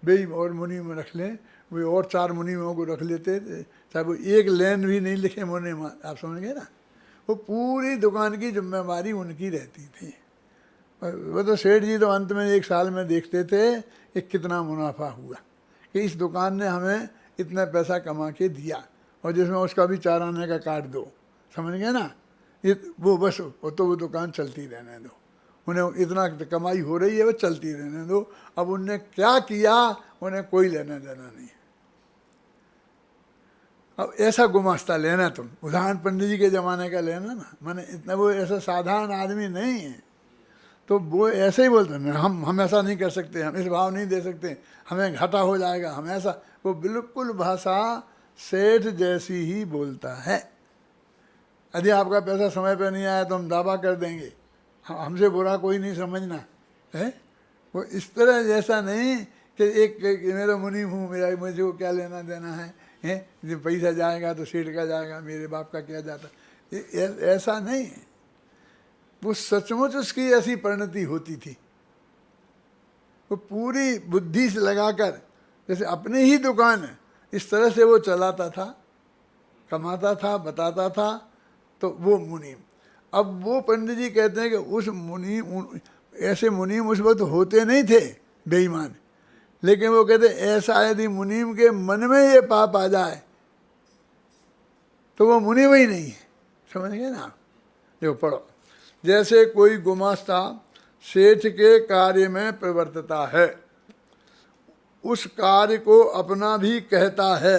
भाई और मुनीम रख लें, वे और 4 मुनीमों को रख लेते थे, चाहे वो एक लाइन भी नहीं लिखे मुनीम, आप समझ गए ना। वो पूरी दुकान की जिम्मेवारी उनकी रहती थी। वो तो सेठ जी तो अंत में 1 साल में देखते थे कि कितना मुनाफा हुआ, कि इस दुकान ने हमें इतना पैसा कमा के दिया, और जिसमें उसका भी 4 आने का काट दो, समझ गए ना। वो बस वो तो वो दुकान चलती रहने दो, उन्हें इतना कमाई हो रही है वो चलती रहने दो। अब उनने क्या किया उन्हें कोई लेना देना नहीं। अब ऐसा गुमास्ता लेना तुम, उदाहरण पंडित जी के ज़माने का लेना ना, माने इतना वो ऐसा साधारण आदमी नहीं है, तो वो ऐसे ही बोलते हैं हम ऐसा नहीं कर सकते, हम इस भाव नहीं दे सकते, हमें घाटा हो जाएगा, हम ऐसा। वो बिल्कुल भाषा सेठ जैसी ही बोलता है। यदि आपका पैसा समय पर नहीं आया तो हम दावा कर देंगे, हमसे बुरा कोई नहीं समझना है। वो इस तरह जैसा नहीं कि एक मेरा मुनीम हूँ, मुझे को क्या लेना देना है, जब पैसा जाएगा तो सेठ का जाएगा, मेरे बाप का क्या जाता, ऐसा नहीं है। वो सचमुच उसकी ऐसी परिणति होती थी। वो पूरी बुद्धि से लगाकर, जैसे अपनी ही दुकान है इस तरह से वो चलाता था, कमाता था, बताता था, तो वो मुनीम। अब वो पंडित जी कहते हैं कि उस मुनीम, ऐसे मुनीम उस वक्त होते नहीं थे बेईमान, लेकिन वो कहते ऐसा यदि मुनीम के मन में ये पाप आ जाए तो वो मुनीम ही नहीं है, समझ गए ना। देखो पढ़ो, जैसे कोई गुमास्ता सेठ के कार्य में प्रवर्तता है, उस कार्य को अपना भी कहता है,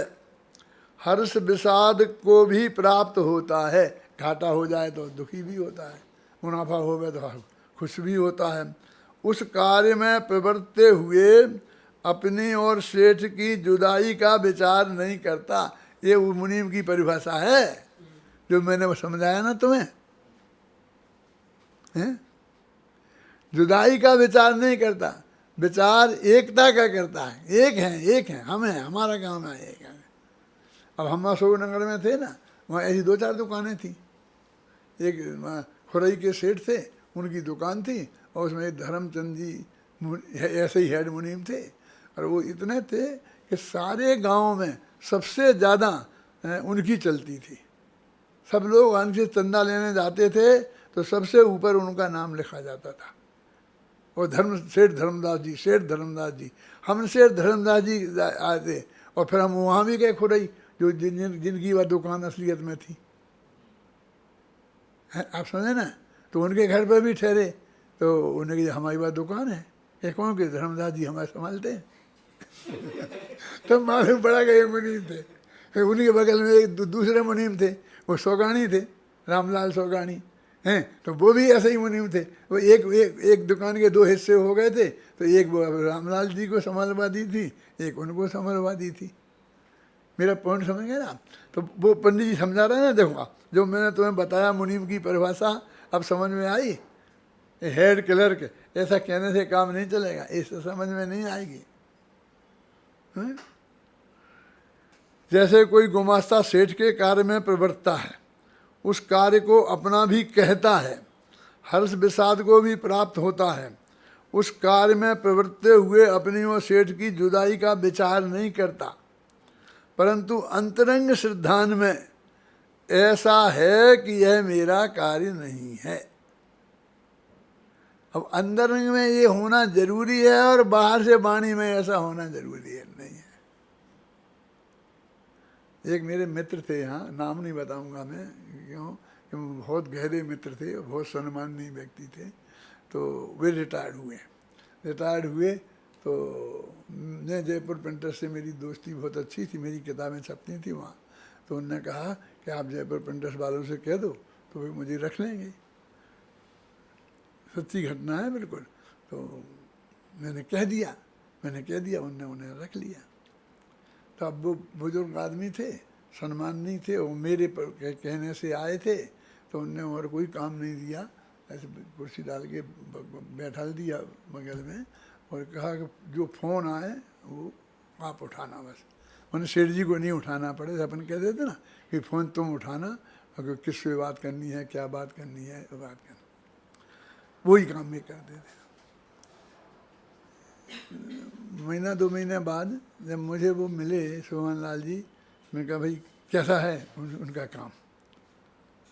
हर्ष विषाद को भी प्राप्त होता है, घाटा हो जाए तो दुखी भी होता है, मुनाफा हो गया तो खुश भी होता है। उस कार्य में प्रवर्तते हुए अपनी और सेठ की जुदाई का विचार नहीं करता। ये वो मुनीम की परिभाषा है जो मैंने वो समझाया ना तुम्हें, हैं? जुदाई का विचार नहीं करता, विचार एकता का करता है। एक है, हम हैं, हमारा काम है, एक है। अब हम अशोकनगर में थे ना, वहाँ ऐसी 2-4 दुकानें थी। एक खुरई के सेठ थे, उनकी दुकान थी, और उसमें एक धर्मचंद जी ऐसे ही हेड मुनीम थे। और वो इतने थे कि सारे गांव में सबसे ज़्यादा उनकी चलती थी। सब लोग उनसे चंदा लेने जाते थे तो सबसे ऊपर उनका नाम लिखा जाता था। और सेठ धर्मदास जी, हम सेठ धर्मदास जी आए थे। और फिर हम वहाँ भी गए खुरई, जो जिनकी वह दुकान असलियत में थी, आप समझे ना। तो उनके घर पर भी ठहरे, तो उन्होंने कहा हमारी बात दुकान है, ये कौन के? धर्मदास जी हमारे संभालते हैं। तो मालूम पड़ा कि ये मुनीम थे। फिर उन्हीं के बगल में एक दूसरे मुनीम थे, वो सौगानी थे, रामलाल सौगानी हैं। तो वो भी ऐसे ही मुनीम थे। वो एक दुकान के 2 हिस्से हो गए थे, तो एक वो रामलाल जी को संभालवा दी थी, एक उनको संभालवा दी थी। मेरा पॉइंट समझ गए ना। तो वो पंडित जी समझा रहे हैं ना, देखो जो मैंने तुम्हें बताया मुनीम की परिभाषा अब समझ में आई। हेड क्लर्क ऐसा कहने से काम नहीं चलेगा, इससे समझ में नहीं आएगी। जैसे कोई गुमास्ता सेठ के कार्य में प्रवृत्ता है, उस कार्य को अपना भी कहता है, हर्ष विषाद को भी प्राप्त होता है, उस कार्य में प्रवृत्ते हुए अपनी और सेठ की जुदाई का विचार नहीं करता, परंतु अंतरंग श्रद्धान में ऐसा है कि यह मेरा कार्य नहीं है। अब अंतरंग में ये होना जरूरी है और बाहर से वाणी में ऐसा होना जरूरी है नहीं है। एक मेरे मित्र थे यहाँ, नाम नहीं बताऊंगा मैं, क्यों? बहुत गहरे मित्र थे, बहुत सम्माननीय व्यक्ति थे। तो वे रिटायर्ड हुए। तो मैं जयपुर प्रिंटर से मेरी दोस्ती बहुत अच्छी थी, मेरी किताबें छपती थी वहाँ। तो उन्होंने कहा कि आप जयपुर प्रिंटर्स वालों से कह दो तो वे मुझे रख लेंगे। सच्ची घटना है बिल्कुल। तो मैंने कह दिया, उन्होंने उन्हें रख लिया। तो अब वो बुजुर्ग आदमी थे, सम्माननीय थे, वो मेरे पर कहने से आए थे। तो उनने और कोई काम नहीं दिया, ऐसे कुर्सी डाल के बैठा दिया बगल में और कहा कि जो फ़ोन आए वो आप उठाना बस। उन्हें सेठ जी को नहीं उठाना पड़े, अपन कह देते ना कि फ़ोन तुम उठाना, अगर किससे बात करनी है, क्या बात करनी है, बात करना, वही काम में कर देते। महीना 2 महीने बाद जब मुझे वो मिले सोहन लाल जी, मैंने कहा भाई कैसा है उनका काम?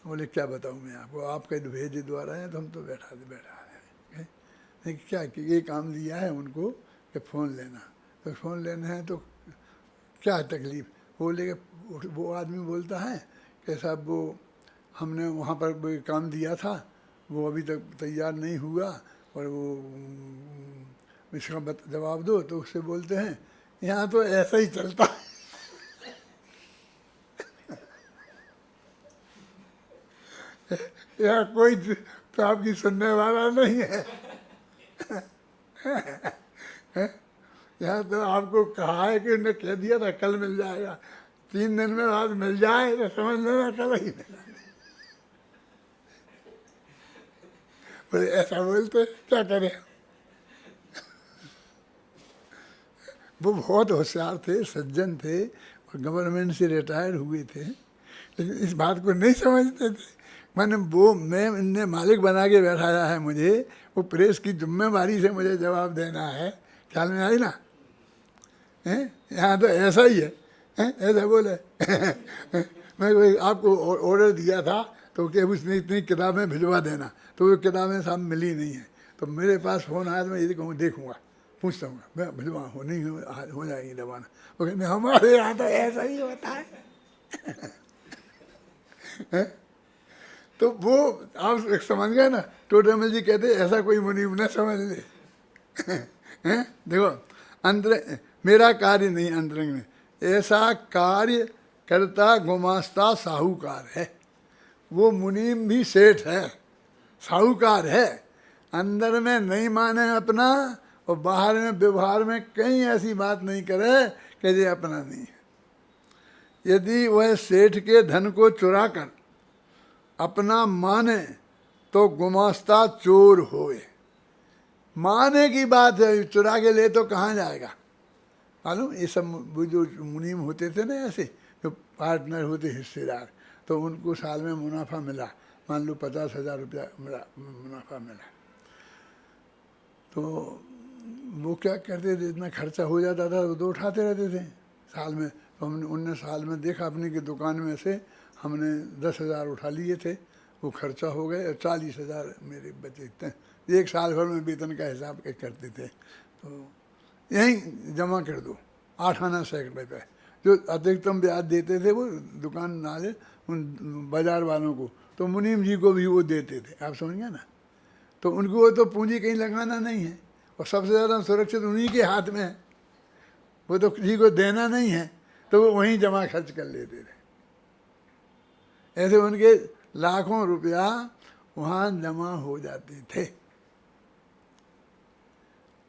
बोले क्या बताऊँ मैं आपको, आपके भेजे द्वारा है तो हम तो बैठा हैं। नहीं क्या कि ये काम दिया है उनको कि फ़ोन लेना, तो फ़ोन लेना है तो क्या तकलीफ़? बोले वो आदमी बोलता है कि साहब वो हमने वहाँ पर काम दिया था, वो अभी तक तैयार नहीं हुआ, और वो इसका जवाब दो। तो उससे बोलते हैं यहाँ तो ऐसा ही चलता है। यहाँ कोई तो आपकी सुनने वाला नहीं है। यहाँ तो आपको कहा है कि उन्होंने कह दिया था कल मिल जाएगा, 3 दिन में बाद मिल जाए तो समझ लेना कल ही मिला। बोले ऐसा बोलते क्या करें? वो बहुत होशियार थे, सज्जन थे, और गवर्नमेंट से रिटायर हुए थे, लेकिन इस बात को नहीं समझते थे। मैं इनने मालिक बना के बैठाया है मुझे, वो प्रेस की जिम्मेवारी से मुझे जवाब देना है। ख्याल में आई ना? यहाँ तो ऐसा ही है, ऐसा बोले। मैं आपको ऑर्डर दिया था तो कि उसने इतनी किताबें भिजवा देना, तो वो किताबें साहब मिली नहीं है। तो मेरे पास फ़ोन आया तो मैं ये कहूँ देखूँगा, पूछता हूँ, मैं भिजवा हो नहीं हो जाएगी दबाना। वो कहते हमारे यहाँ तो ऐसा ही होता है। तो वो आप समझ गए ना, टोटमल जी कहते ऐसा कोई मुनीम न समझ ले। देखो अंतर मेरा कार्य नहीं, अंतरंग में ऐसा कार्य करता गुमास्ता साहूकार है। वो मुनीम भी सेठ है, साहूकार है, अंदर में नहीं माने अपना, और बाहर में व्यवहार में कहीं ऐसी बात नहीं करे कि ये अपना नहीं है। यदि वह सेठ के धन को चुरा कर अपना माने तो गुमास्ता चोर होए। माने की बात है, चुरा के ले तो कहाँ जाएगा मालूम। ये सब वो जो मुनीम होते थे ना, ऐसे जो पार्टनर होते हिस्सेदार, तो उनको साल में मुनाफा मिला, मान लो 50,000 रुपया मिला, मुनाफा मिला, तो वो क्या करते थे, इतना खर्चा हो जाता था वो तो उठाते रहते थे साल में। तो हमने उनने साल में देखा अपनी की दुकान में से हमने 10,000 उठा लिए थे, वो खर्चा हो गए और 40,000 मेरे बचे थे। एक साल भर में वेतन का हिसाब करते थे, तो यहीं जमा कर दो 8 आना सैकड़े पे। जो अधिकतम ब्याज देते थे वो दुकान वाले उन बाजार वालों को, तो मुनीम जी को भी वो देते थे, आप समझ गए ना। तो उनको वो तो पूंजी कहीं लगाना नहीं है, और सबसे ज़्यादा सुरक्षित उन्हीं के हाथ में है, वो तो किसी को देना नहीं है, तो वो वहीं जमा खर्च कर लेते थे। ऐसे उनके लाखों रुपया वहाँ जमा हो जाते थे।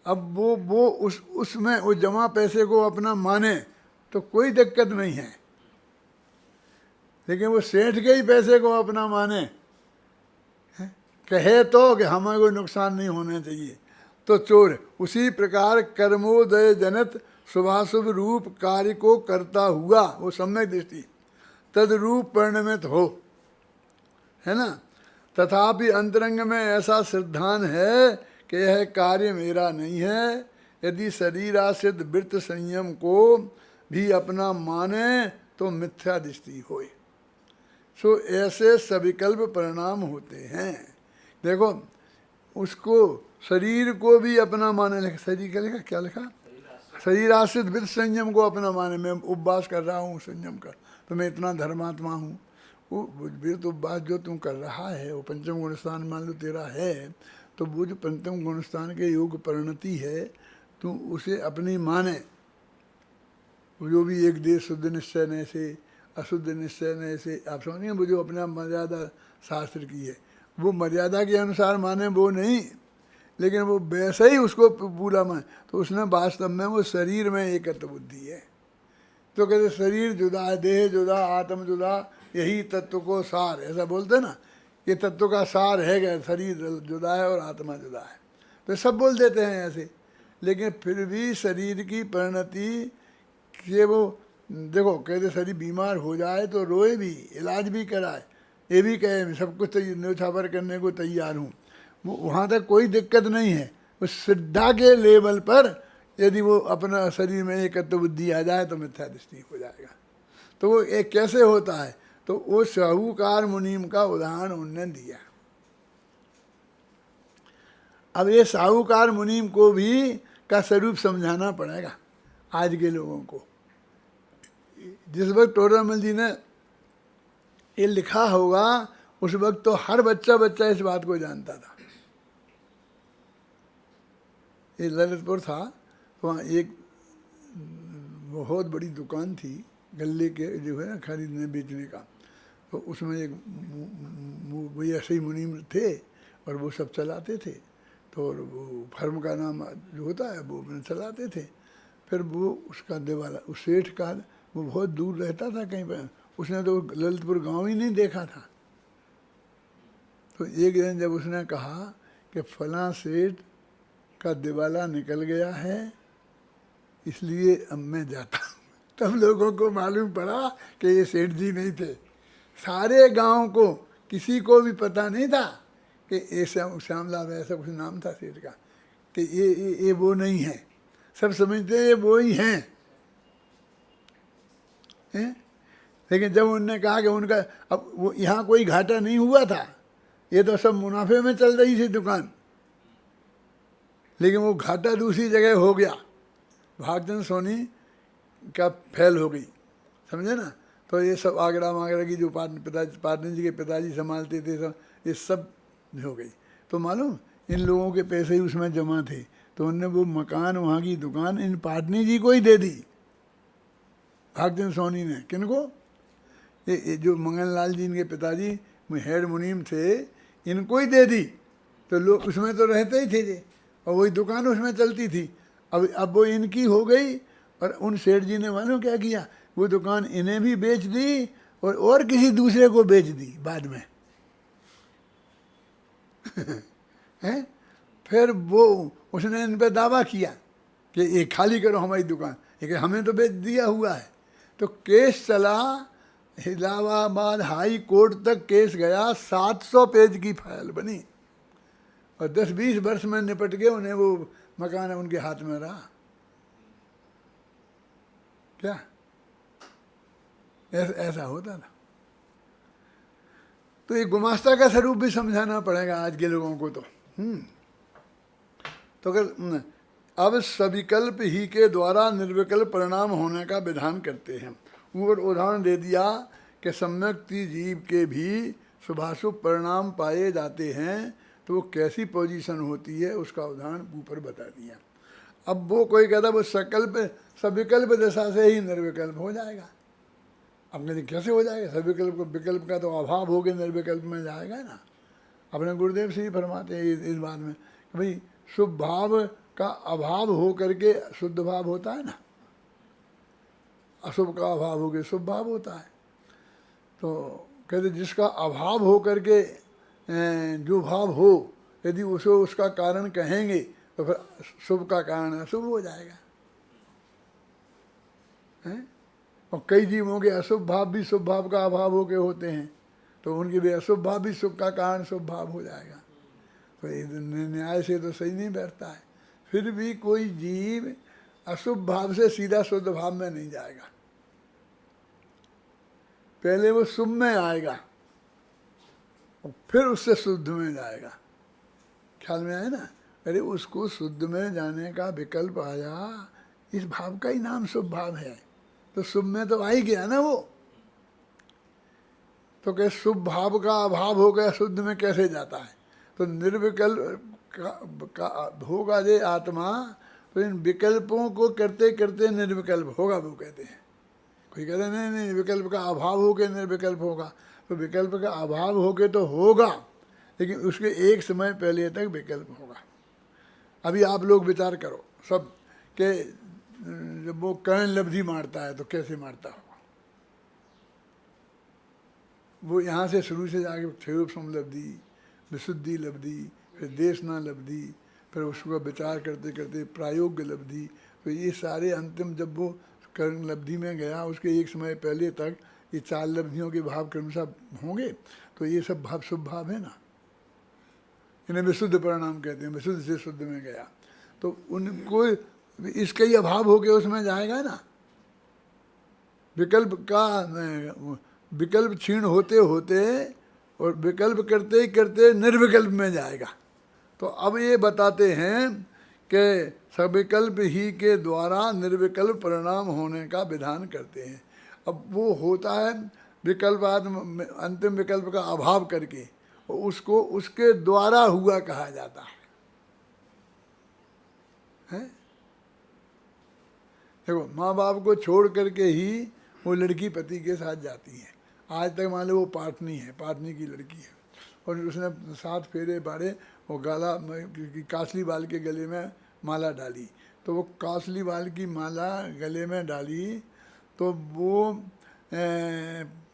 अब वो उसमें उस जमा पैसे को अपना माने तो कोई दिक्कत नहीं है, लेकिन वो सेठ के ही पैसे को अपना माने, कहे तो कि हमें कोई नुकसान नहीं होना चाहिए, तो चोर है। उसी प्रकार कर्मोदय जनित शुभाशुभ रूप कार्य को करता हुआ वो सम्यक दृष्टि तदरूप परिणमित हो, है ना। तथापि अंतरंग में ऐसा सिद्धांत है कि यह कार्य मेरा नहीं है। यदि शरीर आश्रित वृत्त संयम को भी अपना माने तो मिथ्या दृष्टि होए। सो ऐसे सविकल्प परिणाम होते हैं। देखो उसको शरीर को भी अपना माने, लिखा शरीर का लिखा, क्या लिखा, शरीर आश्रित वृत्त संयम को अपना माने। मैं उपवास कर रहा हूँ संयम कर, तो मैं इतना धर्मात्मा हूँ। वो वृत्त उपवास जो तुम कर रहा है वो पंचम गुणस्थान मान लो तेरा है, तो वो जो पंचम गुणस्थान के योग परिणति है तुम उसे अपनी माने। जो भी एक देश शुद्ध निश्चय न से अशुद्ध निश्चय न से, आप समझिए, वो जो अपना मर्यादा शास्त्र की है वो मर्यादा के अनुसार माने वो नहीं, लेकिन वो वैसे ही उसको पूरा माने, तो उसने वास्तव में वो शरीर में एकत्व बुद्धि है। तो कहते शरीर जुदा है, देह जुदा, आत्म जुदा, यही तत्व को सार, ऐसा बोलते ना, ये तत्व का सार है क्या, शरीर जुदा है और आत्मा जुदा है, तो सब बोल देते हैं ऐसे। लेकिन फिर भी शरीर की परिणति के वो देखो, कहते शरीर बीमार हो जाए तो रोए भी, इलाज भी कराए, ये भी कहे मैं सब कुछ न्योछावर करने को तैयार हूँ, वो वहाँ तक कोई दिक्कत नहीं है। उस श्रद्धा के लेवल पर यदि वो अपना शरीर में एकत्व बुद्धि आ जाए तो मिथ्या दृष्टि हो जाएगा। तो वो एक कैसे होता है, तो वो साहूकार मुनीम का उदाहरण उन्होंने दिया। अब ये साहूकार मुनीम को भी का स्वरूप समझाना पड़ेगा आज के लोगों को। जिस वक्त टोडरमल जी ने ये लिखा होगा उस वक्त तो हर बच्चा इस बात को जानता था। ये ललितपुर था, वहाँ एक बहुत बड़ी दुकान थी गल्ले के जो है ना खरीदने बेचने का, तो उसमें एक वो ऐसे ही मुनीम थे और वो सब चलाते थे। तो वो फर्म का नाम जो होता है वो अपने चलाते थे। फिर वो उसका दिवाला, उस सेठ का वो बहुत दूर रहता था कहीं पर, उसने तो ललितपुर गांव ही नहीं देखा था। तो एक दिन जब उसने कहा कि फलां सेठ का दिवाला निकल गया है इसलिए अब मैं जाता हूँ, तब लोगों को मालूम पड़ा कि ये सेठ जी नहीं थे। सारे गांव को किसी को भी पता नहीं था कि ऐसा श्यामलाल ऐसा कुछ नाम था सेठ का, कि ये वो नहीं है, सब समझते ये वो ही हैं। लेकिन जब उन्होंने कहा कि उनका अब वो यहाँ कोई घाटा नहीं हुआ था, ये तो सब मुनाफे में चल रही थी दुकान, लेकिन वो घाटा दूसरी जगह हो गया, भागचंद सोनी का फैल हो गई, समझे ना। तो ये सब आगरा मागरा की जो पाटन जी के पिताजी संभालते थे सब, ये सब हो गई। तो मालूम इन लोगों के पैसे ही उसमें जमा थे, तो उनने वो मकान वहाँ की दुकान इन पाटनी जी को ही दे दी, भागचंद सोनी ने। किनको? ये जो मंगल लाल जी इनके पिताजी हेड मुनीम थे, इनको ही दे दी। तो लोग उसमें तो रहते ही थे जी, और वही दुकान उसमें चलती थी। अब वो इनकी हो गई और उन सेठ जी ने मालूम क्या किया, वो दुकान इन्हें भी बेच दी और किसी दूसरे को बेच दी बाद में। हैं? फिर वो उसने इन पे दावा किया कि ये खाली करो हमारी दुकान, लेकिन हमें तो बेच दिया हुआ है। तो केस चला, इलाहाबाद हाई कोर्ट तक केस गया, 700 पेज की फाइल बनी और 10-20 वर्ष में निपट के उन्हें वो मकान उनके हाथ में रहा। क्या ऐसा होता था? तो ये गुमास्ता का स्वरूप भी समझाना पड़ेगा आज के लोगों को। तो अगर अब सविकल्प ही के द्वारा निर्विकल्प परिणाम होने का विधान करते हैं। और उदाहरण दे दिया कि सम्यक जीव के भी शुभाशुभ परिणाम पाए जाते हैं, तो वो कैसी पोजीशन होती है उसका उदाहरण ऊपर बता दिया। अब वो कोई कहता वो सविकल्प दशा से ही निर्विकल्प हो जाएगा। अब कहते कैसे हो जाएगा? सविकल्प को विकल्प का तो अभाव हो गया, निर्विकल्प में जाएगा ना। अपने गुरुदेव से ही फरमाते हैं इस बात में कि भाई शुभ भाव का अभाव हो करके शुद्ध भाव होता है ना, अशुभ का अभाव हो के शुभ भाव होता है। तो कहते जिसका अभाव हो करके जो भाव हो, यदि उसे उसका कारण कहेंगे तो फिर शुभ का कारण अशुभ हो जाएगा। हैं? और कई जीवों के अशुभ भाव भी शुभ भाव का अभाव हो के होते हैं, तो उनके भी अशुभ भाव भी शुभ का कारण शुभ भाव हो जाएगा। तो न्याय से तो सही नहीं बैठता है। फिर भी कोई जीव अशुभ भाव से सीधा शुद्ध भाव में नहीं जाएगा, पहले वो शुभ में आएगा और फिर उससे शुद्ध में जाएगा। ख्याल में आए ना? अरे उसको शुद्ध में जाने का विकल्प आया, इस भाव का ही नाम शुभ भाव है, तो शुभ में तो आ ही गया ना वो। तो क्या शुभ भाव का अभाव हो गया, शुद्ध में कैसे जाता है? तो निर्विकल्प का होगा जे आत्मा, तो इन विकल्पों को करते करते निर्विकल्प होगा, वो कहते हैं। कोई कहते नहीं नहीं विकल्प का अभाव हो के निर्विकल्प होगा, तो विकल्प का अभाव हो के तो होगा, लेकिन उसके एक समय पहले तक विकल्प होगा। अभी आप लोग विचार करो सब के जब वो कर्ण लब्धि मारता है तो कैसे मारता होगा? वो यहाँ से शुरू से जाके क्षयोप समलब्धि, विशुद्धि लब्धि, फिर देशना लब्धि, फिर उसका विचार करते करते प्रायोग्य लब्धि, तो ये सारे अंतिम जब वो कर्ण लब्धि में गया, उसके एक समय पहले तक ये 4 लब्धियों के भाव क्रमशः होंगे। तो ये सब भाव शुभ भाव है ना, इन्हें विशुद्ध परिणाम कहते हैं। विशुद्ध से शुद्ध में गया तो उनको इसका ही अभाव हो गया, उसमें जाएगा ना। विकल्प क्षीण होते होते और विकल्प करते ही करते निर्विकल्प में जाएगा। तो अब ये बताते हैं कि सविकल्प ही के द्वारा निर्विकल्प परिणाम होने का विधान करते हैं। अब वो होता है विकल्प अंतिम विकल्प का अभाव करके, और उसको उसके द्वारा हुआ कहा जाता है? देखो माँ बाप को छोड़ करके ही वो लड़की पति के साथ जाती है। आज तक मान लो वो पाटनी है, पाटनी की लड़की है, और उसने 7 फेरे बारे वो गाला कासली बाल के गले में माला डाली। तो वो कासली बाल की माला गले में डाली तो वो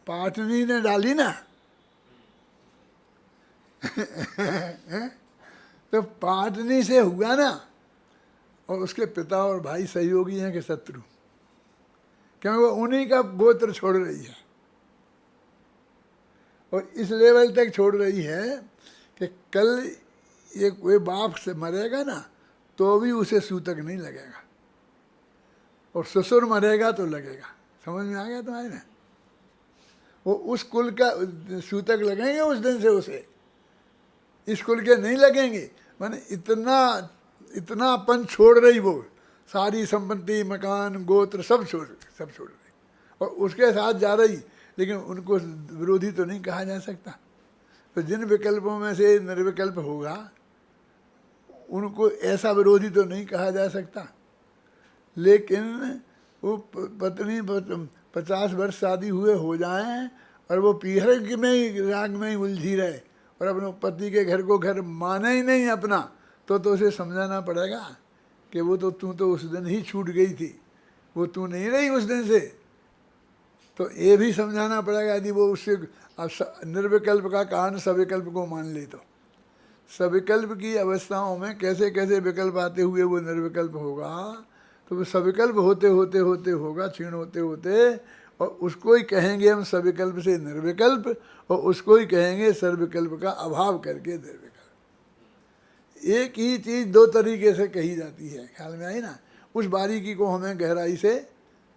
पाटनी ने डाली ना तो पाटनी से हुआ ना, और उसके पिता और भाई सहयोगी हैं कि शत्रु, क्योंकि वो उन्हीं का गोत्र छोड़ रही है। और इस लेवल तक छोड़ रही है कि कल ये कोई बाप से मरेगा ना तो भी उसे सूतक नहीं लगेगा, और ससुर मरेगा तो लगेगा। समझ में आ गया तुम्हारे ना? वो उस कुल का सूतक लगेंगे उस दिन से, उसे इस कुल के नहीं लगेंगे। माने इतना अपन छोड़ रही, वो सारी संपत्ति मकान गोत्र सब छोड़ रही, और उसके साथ जा रही, लेकिन उनको विरोधी तो नहीं कहा जा सकता। तो जिन विकल्पों में से निर्विकल्प होगा उनको ऐसा विरोधी तो नहीं कहा जा सकता। लेकिन वो पत्नी 50 वर्ष शादी हुए हो जाएं और वो पीहर में ही राग में ही उलझी रहे और अपने पति के घर को घर माने ही नहीं अपना, तो उसे समझाना पड़ेगा कि वो तो तू तो उस दिन ही छूट गई थी, वो तू नहीं रही उस दिन से। तो ये भी समझाना पड़ेगा, यदि वो उससे निर्विकल्प का कारण सविकल्प को मान ले तो सविकल्प की अवस्थाओं में कैसे कैसे विकल्प आते हुए वो निर्विकल्प होगा, तो वो सविकल्प होते होते होते होगा क्षीण होते होते, और उसको ही कहेंगे हम सविकल्प से निर्विकल्प, और उसको ही कहेंगे सर्वविकल्प का अभाव करके निर्विकल्प। एक ही चीज़ दो तरीके से कही जाती है, ख्याल में आई ना। उस बारीकी को हमें गहराई से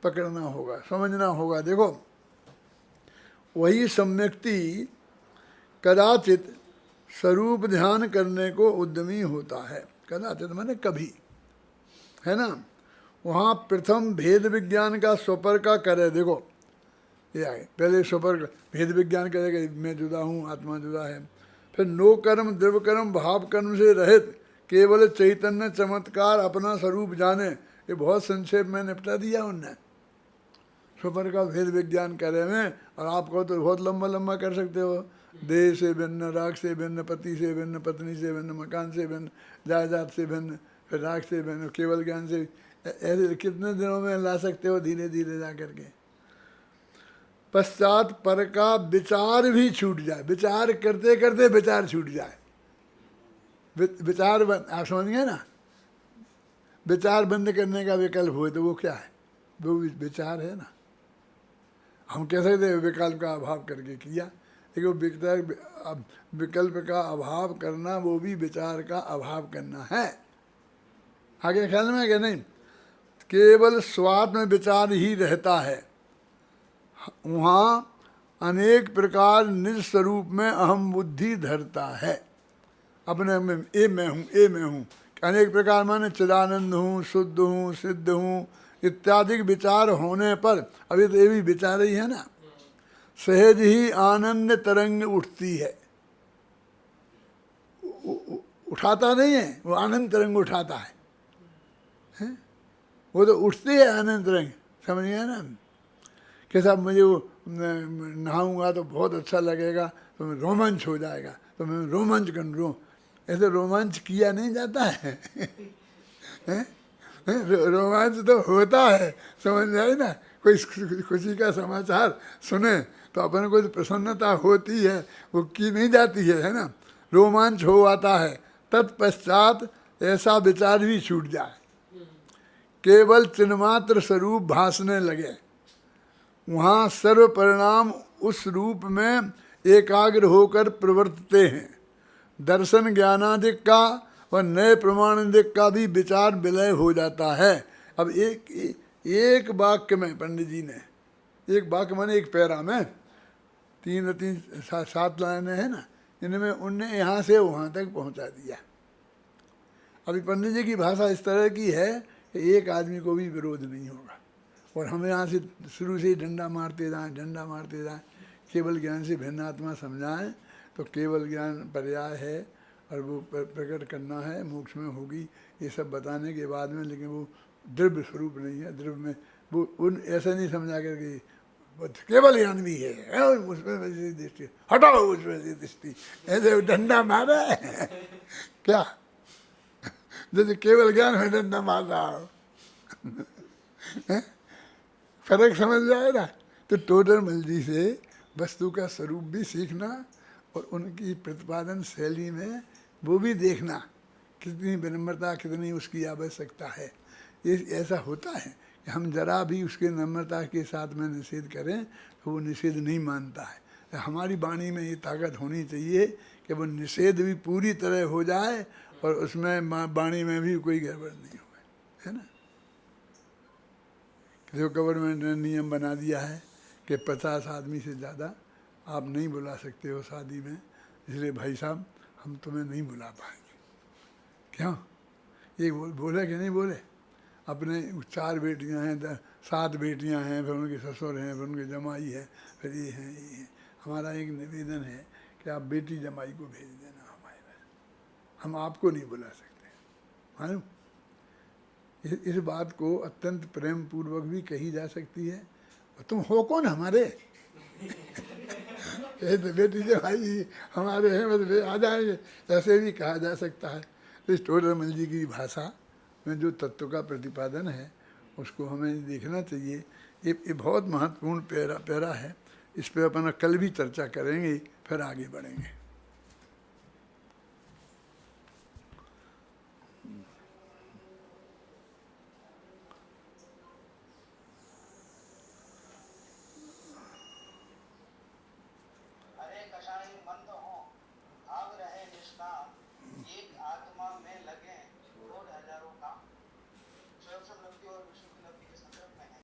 पकड़ना होगा, समझना होगा। देखो वही सम्यक्ति कदाचित स्वरूप ध्यान करने को उद्यमी होता है, कदाचित माने कभी, है ना। वहाँ प्रथम भेद विज्ञान का स्वपर का करे, देखो ये आगे पहले स्वपर भेद विज्ञान करेगा, मैं जुदा हूँ आत्मा जुदा है। फिर नो कर्म द्रव्य कर्म भाव कर्म से रहित केवल चैतन्य चमत्कार अपना स्वरूप जाने, ये बहुत संक्षेप में निपटा दिया उनने स्वपर का भेद विज्ञान करे में। और आप कहो तो बहुत लंबा लंबा कर सकते हो, देह से भिन्न, राग से भिन्न, पति से भिन्न, पत्नी से भिन्न, मकान से भिन्न, जायदाद से भिन्न, फिर राग से भिन्न, केवल ज्ञान से, ऐसे कितने दिनों में ला सकते हो धीरे धीरे जा करके। पश्चात पर का विचार भी छूट जाए, विचार करते करते विचार छूट जाए, विचार बंद, आप समझ गए ना। विचार बंद करने का विकल्प हो तो वो क्या है, वो विचार है ना। हम कह सकते हैं विकल्प का अभाव करके किया, लेकिन विकल्प का अभाव करना वो भी विचार का अभाव करना है। आगे ख्याल में क्या नहीं, केवल स्वात्म विचार ही रहता है। वहाँ अनेक प्रकार निज स्वरूप में अहम बुद्धि धरता है, अपने में ए मैं हूँ, ए मैं हूँ। अनेक प्रकार माने चिदानंद हूँ, शुद्ध हूँ, सिद्ध हूँ इत्यादि विचार होने पर, अभी तो ये भी विचार ही है ना, सहज ही आनंद तरंग उठती है। उठाता नहीं है, वो आनंद तरंग उठाता है, वो तो उठती है आनंद तरंग, समझ गया ना। कि साहब मुझे वो नहाऊंगा तो बहुत अच्छा लगेगा, तो मैं रोमांच हो जाएगा, तो मैं रोमांच कर लूँ। ऐसे रोमांच किया नहीं जाता है, रोमांच तो होता है, समझ जाए ना। कोई खुशी का समाचार सुने तो अपन को प्रसन्नता होती है, वो की नहीं जाती है ना, रोमांच हो आता है। तत्पश्चात ऐसा विचार भी छूट जाए, केवल चिन्मात्र स्वरूप भासने लगे। वहाँ सर्व परिणाम उस रूप में एकाग्र होकर प्रवर्तते हैं। दर्शन ज्ञानादिक का और नए प्रमाणादिक का भी विचार विलय हो जाता है। अब एक वाक्य में पंडित जी ने, एक वाक्य माने एक पैरा में तीन सात लाइनें हैं ना, इनमें उनने यहाँ से वहाँ तक पहुँचा दिया। अभी पंडित जी की भाषा इस तरह की है कि एक आदमी को भी विरोध नहीं होगा, और हम यहाँ से शुरू से ही डंडा मारते जाएँ, डंडा मारते जाएँ, केवल ज्ञान से भिन्न आत्मा समझाएं। तो केवल ज्ञान पर्याय है और वो प्रकट करना है, मोक्ष में होगी, ये सब बताने के बाद में, लेकिन वो द्रव्य स्वरूप नहीं है। द्रव्य में वो उन ऐसा नहीं समझा करके केवल ज्ञान भी है, उसमें वैसी दृष्टि, हटाओ उसमें से दृष्टि, ऐसे डंडा मारा है क्या, जैसे केवल ज्ञान में डंडा मार रहा हो। फर्क समझ जाए ना। तो टोडरमल जी से वस्तु का स्वरूप भी सीखना और उनकी प्रतिपादन शैली में वो भी देखना, कितनी विनम्रता, कितनी उसकी आवश्यकता है। ये ऐसा होता है कि हम जरा भी उसके नम्रता के साथ में निषेध करें तो वो निषेध नहीं मानता है। तो हमारी वाणी में ये ताकत होनी चाहिए कि वो निषेध भी पूरी तरह हो जाए और उसमें वाणी में भी कोई गड़बड़ नहीं हो, है ना। जो गवर्नमेंट ने नियम बना दिया है कि 50 आदमी से ज़्यादा आप नहीं बुला सकते हो शादी में, इसलिए भाई साहब हम तुम्हें नहीं बुला पाएंगे। क्यों? ये बोले कि नहीं बोले? अपने 4 बेटियां हैं, 7 बेटियां हैं, फिर उनके ससुर हैं, फिर उनके जमाई है, फिर ये हैं, ये हैं। हमारा एक निवेदन है कि आप बेटी जमाई को भेज देना हमारे पास, हम आपको नहीं बुला सकते। मालूम? इस बात को अत्यंत प्रेम पूर्वक भी कही जा सकती है। तुम हो कौन हमारे? तो बेटी जमाई हमारे हैं, बस आ जाएंगे, ऐसे भी कहा जा सकता है। इस टोडरमल जी की भाषा में जो तत्व का प्रतिपादन है उसको हमें देखना चाहिए। ये बहुत महत्वपूर्ण पैरा है। इस पे अपना कल भी चर्चा करेंगे, फिर आगे बढ़ेंगे। हरे कषाय मंद हो, भाव रहे निष्काम, एक आत्मा में लगे